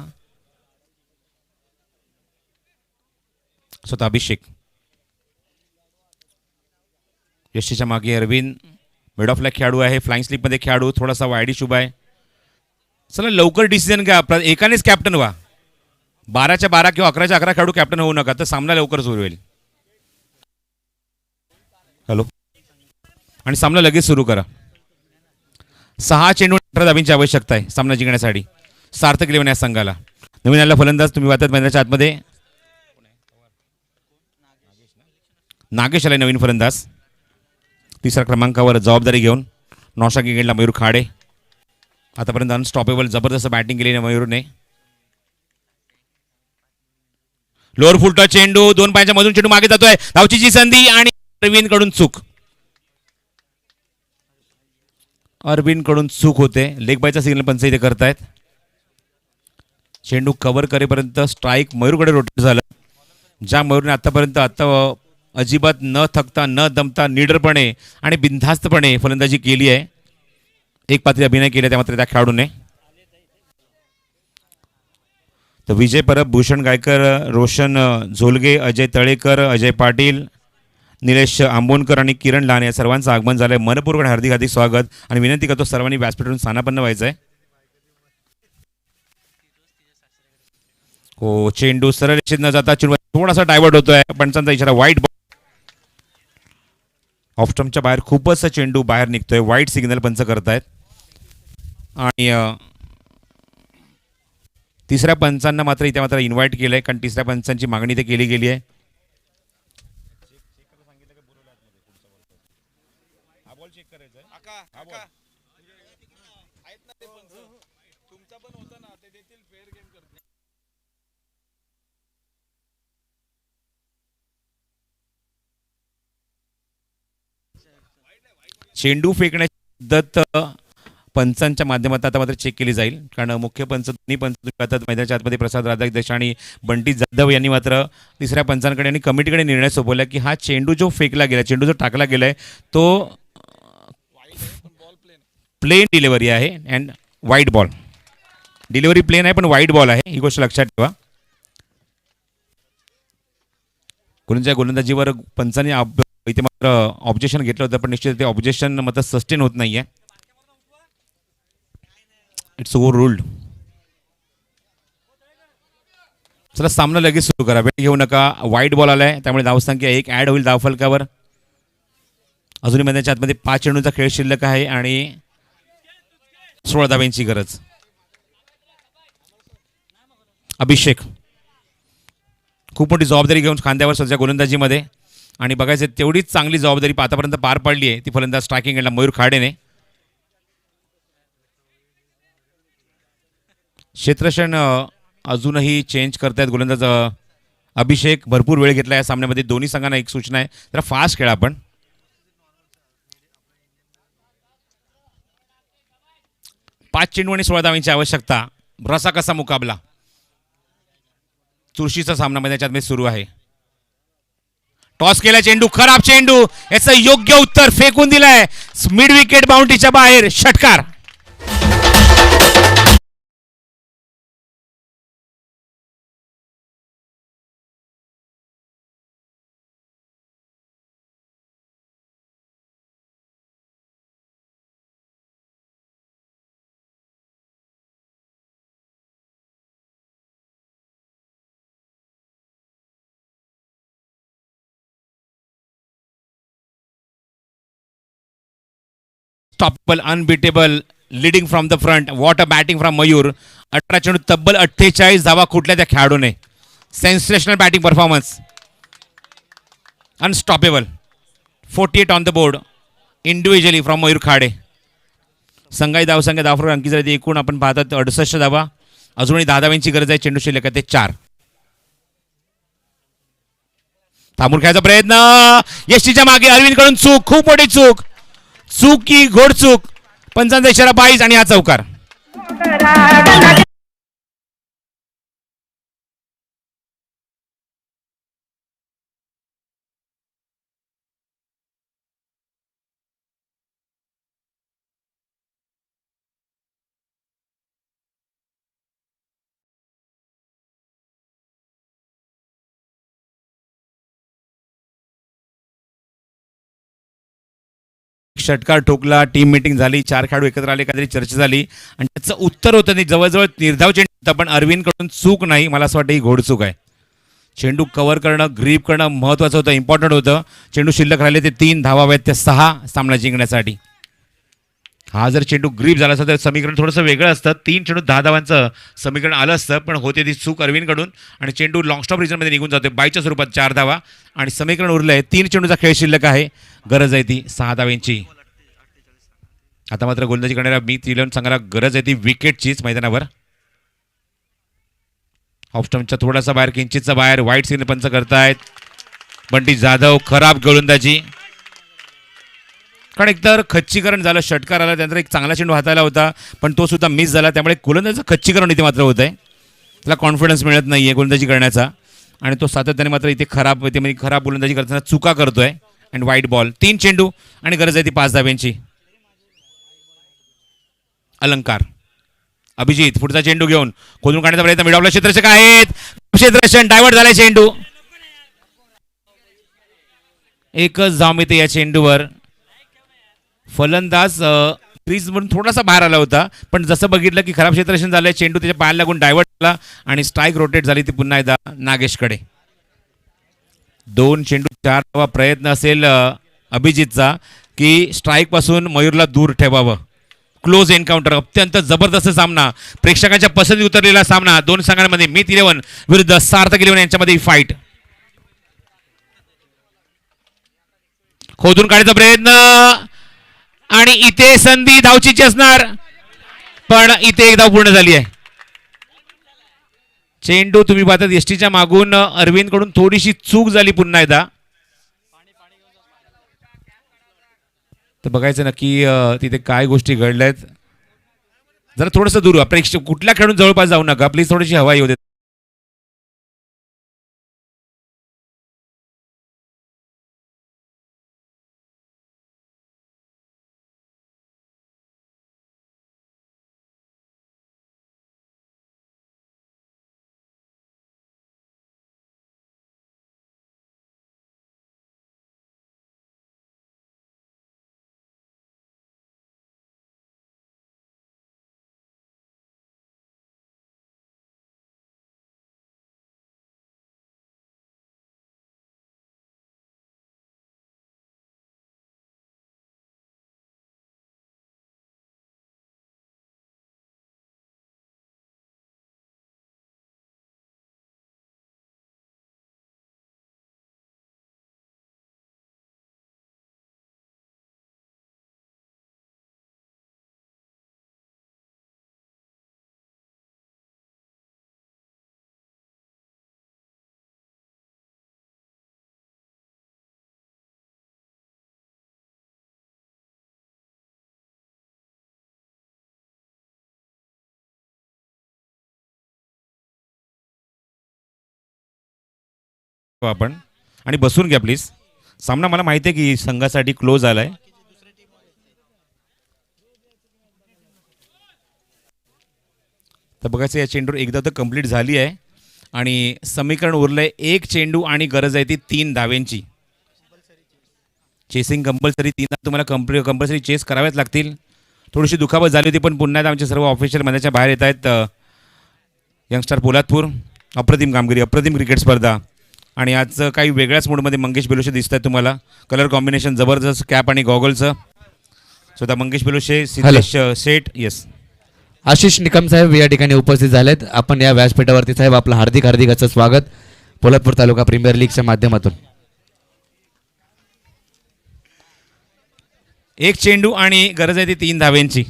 अभिषेक. यशीच्या मागे अरविंद मिड ऑफला खेळाडू आहे, फ्लाइंग स्लिपमध्ये खेळाडू, थोडासा वायडी शुभ आहे. चला लवकर डिसिजन घ्या, एकानेच कॅप्टन व्हा. 12च्या 12 किंवा 11च्या 11 खेळाडू कॅप्टन होऊ नका, तर सामना लवकर सुरू होईल. हॅलो, आणि सामना लगेच सुरू करा. 6 चेंडू 18 धाबींची आवश्यकता आहे सामना जिंकण्यासाठी. सार्थक इलेव्हन या संघाला. नवीन आलेला फलंदाज तुम्ही वाहतात मैदानाच्या आतमध्ये. नागेश आलाय नवीन फलंदाज. 3ऱ्या क्रमांकावर जबाबदारी घेऊन नौशाद गेला मयूर खाडे. आतापर्यंत अनस्टॉपेबल जबरदस्त बॅटिंग केली आहे मयूरने. लोअर फुलटा चेंडू, 2 पायाच्या मधून चेंडू मागे जातोय. धावचीची संधी आणि अरविंद कडून चूक. अरविंद कडून चूक होते. लेग बायचा सिग्नल पंच इथे करतायत. चेंडू कव्हर करेपर्यंत स्ट्राईक मयूरकडे रोटेट झालं. ज्या मयूरने आतापर्यंत अजिबात न थकता न दमता निडरपणे आणि बिनधास्तपणे फलंदाजी केली आहे. एक पात्री अभिनय केला त्या मात्र त्या खेळाडूने. तर विजय परब, भूषण गायकर, रोशन झोलगे, अजय तळेकर, अजय पाटील, निलेश आंबोनकर आणि किरण लहान या सर्वांचं आगमन झालंय. मनपूर्वक हार्दिक हार्दिक स्वागत आणि विनंती करतो सर्वांनी व्यासपीठावरून स्थानापन्न व्हायचं आहे. हो, चेंडू सरळ रेषेत न जाता चेंडू थोडासा डायव्हर्ट होतोय. पंचांचा इशारा वाईट बॉल. ऑफस्टम्पच्या बाहेर खूपच चेंडू बाहेर निघतोय. वाईट सिग्नल पंच करतायत आणि 3ऱ्या पंचांना मात्र इथे मात्र इन्व्हाइट केलंय, कारण 3ऱ्या पंचांची मागणी इथे केली गेली आहे. चेंडू फेकण्याची पद्धत पंचांच्या माध्यमातून आता मात्र चेक केली जाईल, कारण मुख्य पंच दोन्ही पंच मैदानाच्या आतमध्ये प्रसाद राधाकृष्ण आणि बंटी जाधव यांनी मात्र 3ऱ्या पंचांकडे आणि कमिटीकडे निर्णय सोपवला की हा चेंडू जो फेकला गेला, चेंडू जो टाकला गेलाय तो प्लेन डिलिव्हरी आहे अँड वाईट बॉल. डिलिव्हरी प्लेन आहे पण वाईट बॉल आहे, ही गोष्ट लक्षात ठेवा. कोणत्या गोलंदाजीवर पंचांनी इथे मात्र ऑब्जेक्शन घेतलं होतं, पण निश्चित ते ऑब्जेक्शन मात्र सस्टेन होत नाहीये. It's over ruled. चला सामना लगेच सुरू करा, वेळ घेऊ नका. वाईट बॉल आलाय त्यामुळे धावसंख्या 1 ऍड होईल धावफलकावर. अजूनही मैदानाच्या आतमध्ये 5 चेंडूंचा खेळ शिल्लक आहे आणि 16 धाब्यांची गरज. अभिषेक खूप मोठी जबाबदारी घेऊन खांद्यावर सध्या गोलंदाजीमध्ये आणि बघायचं तेवढीच चांगली जबाबदारी आतापर्यंत पार पाडली आहे ती फलंदाज स्ट्रायकिंग एंडला मयूर खाडेने. क्षेत्रक्षण अजूनही चेंज करतायत गोलंदाज अभिषेक. भरपूर वेळ घेतला या सामन्यामध्ये. दोन्ही संघांना एक सूचना आहे, जरा फास्ट खेळा आपण. पाच चेंडू आणि 16 धावांची आवश्यकता. रसा कसा मुकाबला. चुरशीचा सामना मैदानाच्या सुरू आहे. टॉस केला चेंडू, खराब चेंडू, याचं योग्य उत्तर फेकून दिलाय मिड विकेट बाउंड्रीच्या बाहेर. षटकार. Unstoppable, unbeatable, leading from the front. What a batting from Mayur. 18 चेंडू तब्बल 48 धावा कुठल्या त्या खेळाडूने. Sensational batting performance. Unstoppable. 48 on the board individually from Mayur Khade. संघाई धावसंख्या धावफरक अंकी झाली एकूण आपण पाहतात 68 धावा. अजूनही 10 धाव्यांची गरज आहे. चेंडू शिल्लक आहे ते 4. थांबून खेळायचा प्रयत्न. यष्टीच्या मागे अरविंदकडून चूक. खूप मोठी चूक. चूक की घोडचूक. पंचांचा इशारा 22 आणि हा चौकार. षटकार ठोकला. टीम मीटिंग झाली. 4 खेळाडू एकत्र आले. काहीतरी चर्चा झाली आणि त्याचं उत्तर होतं नाही. जवळजवळ निर्धाव चेंडू होता पण अरविंदकडून चूक नाही. मला असं वाटतं ही घोडचूक आहे. चेंडू कव्हर करणं, ग्रीप करणं महत्त्वाचं होतं, इम्पॉर्टंट होतं. चेंडू शिल्लक राहिले ते 3 धावा हव्यात त्या 6 सामना जिंकण्यासाठी. हा जर चेंडू ग्रीप झाला असता तर समीकरण थोडंसं वेगळं असतं. 3 चेंडू 10 धावांचं समीकरण आलं असतं पण होते ती चूक अरविंदकडून आणि चेंडू लॉंग स्टॉप रिजनमध्ये निघून जातो. 22च्या स्वरूपात 4 धावा आणि समीकरण उरलं आहे. 3 चेंडूचा खेळ शिल्लक आहे. गरज आहे ती 6 धाव्यांची. आता मात्र गोलंदाजी करणाऱ्या मीत इलेव्हन संघाला गरज आहे ती विकेटचीच मैदानावर. ऑफस्टमच्या थोडासा बाहेर, किंचितचा बाहेर. वाईट सिग्नल पंच करतायत. बंटी जाधव खराब गोलंदाजी. कारण एकतर खच्चीकरण झालं. षटकार आला त्यानंतर एक चांगला चेंडू हाताला होता पण तो सुद्धा मिस झाला. त्यामुळे गोलंदाजीचं खच्चीकरण इथे मात्र होत आहे. त्याला कॉन्फिडन्स मिळत नाही आहे गोलंदाजी करण्याचा आणि तो सातत्याने मात्र इथे खराब गोलंदाजी करताना चुका करतोय. अँड वाईट बॉल. 3 चेंडू आणि गरज आहे ती 5 धाव्यांची. अलंकार. अभिजित पुढचा चेंडू घेऊन खोदून काढण्याचा प्रयत्न. मिडॉपला क्षेत्ररक्षक आहेत. क्षेत्ररक्षण डायव्हर्ट झालाय चेंडू. एकच धाव मिळते या चेंडूवर. फलंदाज क्रीज म्हणून थोडासा बाहेर आला होता पण जसं बघितलं की खराब क्षेत्ररक्षण झालंय. चेंडू त्याच्या पायाला लागून डायव्हर्ट झाला आणि स्ट्राईक रोटेट झाली ती पुन्हा एकदा नागेशकडे. 2 चेंडू 4 धावा. प्रयत्न असेल अभिजितचा की स्ट्राईक पासून मयूरला दूर ठेवावं. Close encounter. अत्यंत जबरदस्त सामना. प्रेक्षकांच्या पसंती उतरलेला सामना. 2 संघांमध्ये मीत इलेव्हन विरुद्ध सार्थक इलेव्हन यांच्यामध्ये फाईट. खोदून काढायचा प्रयत्न आणि इथे संधी धावचीची असणार पण इथे एक धाव पूर्ण झाली आहे. चेंडू तुम्ही पाहतात एसटीच्या मागून अरविंदकडून थोडीशी चूक झाली पुन्हा एकदा. तर बघायचं नक्की तिथे काय गोष्टी घडल्यात. जरा थोडंसं दूर प्रेक्षक कुठल्या खेळून जवळपास जाऊ नका प्लीज. थोडीशी हवा येऊ दे. आपण आणि बसून घ्या प्लीज. सामना मला माहिती आहे की संघासाठी क्लोज आलाय. तर बघायचं या चेंडूवर एकदा तर कंप्लीट झाली आहे आणि समीकरण उरलंय 1 चेंडू आणि गरज आहे ती 3 धाव्यांची. चेसिंग कंपल्सरी 3 तुम्हाला कंपल्सरी चेस कराव्याच लागतील. थोडीशी दुखापत झाली होती पण पुन्हा एकदा आमचे सर्व ऑफिशियल मैदानाच्या बाहेर येत आहेत. यंगस्टर पोलादपूर अप्रतिम कामगिरी, अप्रतिम क्रिकेट स्पर्धा आणि आज काही वेगळ्याच मूडमध्ये मंगेश बेलोशे दिसत आहेत तुम्हाला. कलर कॉम्बिनेशन जबरदस्त. कॅप आणि गॉगलचं स्वतः मंगेश बेलोशे, सिद्धेश शेठ. येस, आशिष निकम साहेब या ठिकाणी उपस्थित झालेत. आपण या व्यासपीठावरती साहेब आपलं हार्दिक हार्दिक असं स्वागत पोलादपूर तालुका प्रीमियर लीगच्या माध्यमातून. एक चेंडू आणि गरज आहे ती 3 धाव्यांची.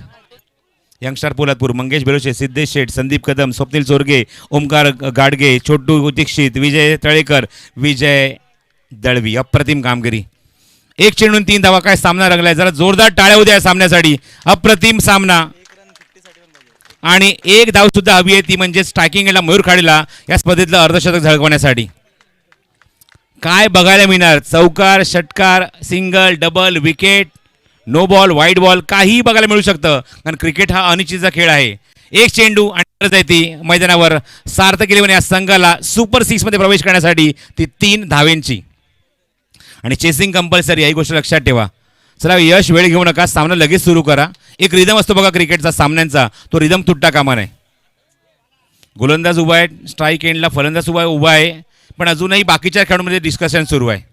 यंगस्टार पोलादपूर, मंगेश बेलोशे, सिद्धेश शेठ, संदीप कदम, स्वप्नील चोरगे, ओमकार गाडगे, छोटू दीक्षित, विजय तळेकर, विजय दळवी. अप्रतिम कामगिरी. एक चेंडून 3 धावा. काय सामना रंगलाय. जरा जोरदार टाळ्या उद्या या सामन्यासाठी. अप्रतिम सामना. आणि एक धाव सुद्धा हवी आहे ती म्हणजे स्ट्रायकिंग एंडला मयूर खाडीला या स्पर्धेतलं अर्धशतक झळकवण्यासाठी. काय बघायला मिळणार. चौकार, षटकार, single, double, wicket, no ball, wide ball, काहीही बघायला मिळू शकतं. कारण क्रिकेट हा अनिश्चितचा खेळ आहे. एक चेंडू आणि गरज आहे ती मैदानावर सार्थक इलेव्हन या संघाला सुपर 6 मध्ये प्रवेश करण्यासाठी ती 3 धावेंची. आणि चेसिंग कंपल्सरी ही गोष्ट लक्षात ठेवा. चला यश वेळ घेऊ नका. सामना लगेच सुरू करा. एक रिदम असतो बघा क्रिकेटचा सामन्यांचा, तो रिदम तुटता कामा नये. गोलंदाज उभा आहे स्ट्राईक एंडला, फलंदाज उभा आहे. पण अजूनही बाकीच्या खेळाडूंमध्ये डिस्कशन सुरू आहे.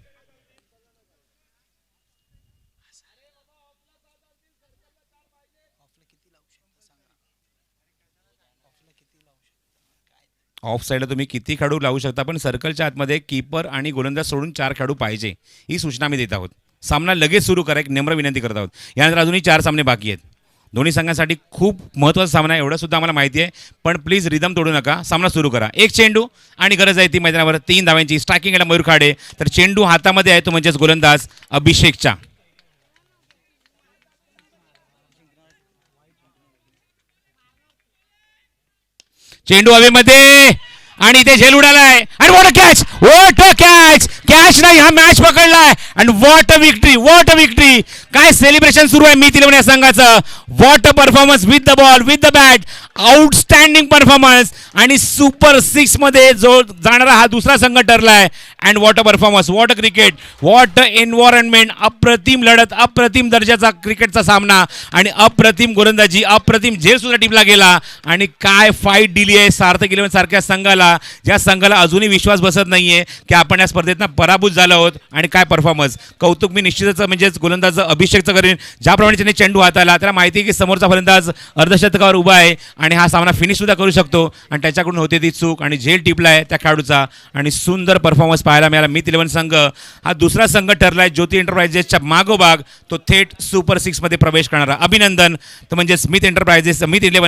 ऑफ साईडला तुम्ही किती खेळाडू लावू शकता, पण सर्कलच्या आतमध्ये कीपर आणि गोलंदाज सोडून 4 खेळाडू पाहिजे, ही सूचना आम्ही देत आहोत. सामना लगेच सुरू करा, एक नम्र विनंती करत आहोत. यानंतर अजूनही 4 सामने बाकी आहेत. दोन्ही संघांसाठी खूप महत्त्वाचा सामना आहे, एवढं सुद्धा आम्हाला माहिती आहे. पण प्लीज रिदम तोडू नका, सामना सुरू करा. एक चेंडू आणि गरज आहे ती मैदानावर 3 धाव्यांची. स्ट्रायकिंग एंडला मयूर खाडे, तर चेंडू हातामध्ये आहे तो म्हणजेच गोलंदाज अभिषेकचा. चेंडू हवेमध्ये आणि इथे झेल उडालाय आणि वॉट अ कॅच. कॅच नाही, हा मॅच पकडलाय. आणि वॉट अ विक्ट्री. काय सेलिब्रेशन सुरू आहे मी तिलवण्या संघाचं. What a performance with the ball, with the bat. Outstanding performance आणि सुपर 6 मध्ये जो जाणारा हा दुसरा संघ ठरलाय. And what a performance, what a cricket, what a environment. अप्रतिम लढत, अप्रतिम दर्जाचा क्रिकेटचा सामना आणि अप्रतिम गोलंदाजी, अप्रतिम झेल सुद्धा टिपला गेला. आणि काय फाईट दिली आहे सार्थक इलेव्हन सारख्या संघाला, ज्या संघाला अजूनही विश्वास बसत नाहीये की आपण या स्पर्धेत पराभूत झालो आहोत. आणि काय परफॉर्मन्स. कौतुक मी निश्चितच म्हणजेच गोलंदाज अभिषेकचं करेन, ज्याप्रमाणे त्याने चेंडू हाताला. त्याला माहिती आहे की समोरचा फलंदाज अर्धशतकावर उभा आहे आणि हा सामना फिनिश सुद्धा करू शकतो. आणि त्याच्याकडून होते ती चूक आणि झेल टिपला आहे त्या खेळाडूचा. आणि सुंदर परफॉर्मन्स पाहायला मिळाला. मिथ इलेव्हन संघ हा दुसरा संघ ठरलाय ज्योती एंटरप्राइजेसच्या मागोभाग तो थेट सुपर 6 मध्ये प्रवेश करणारा. अभिनंदन. तर म्हणजे मिथ इलेव्हन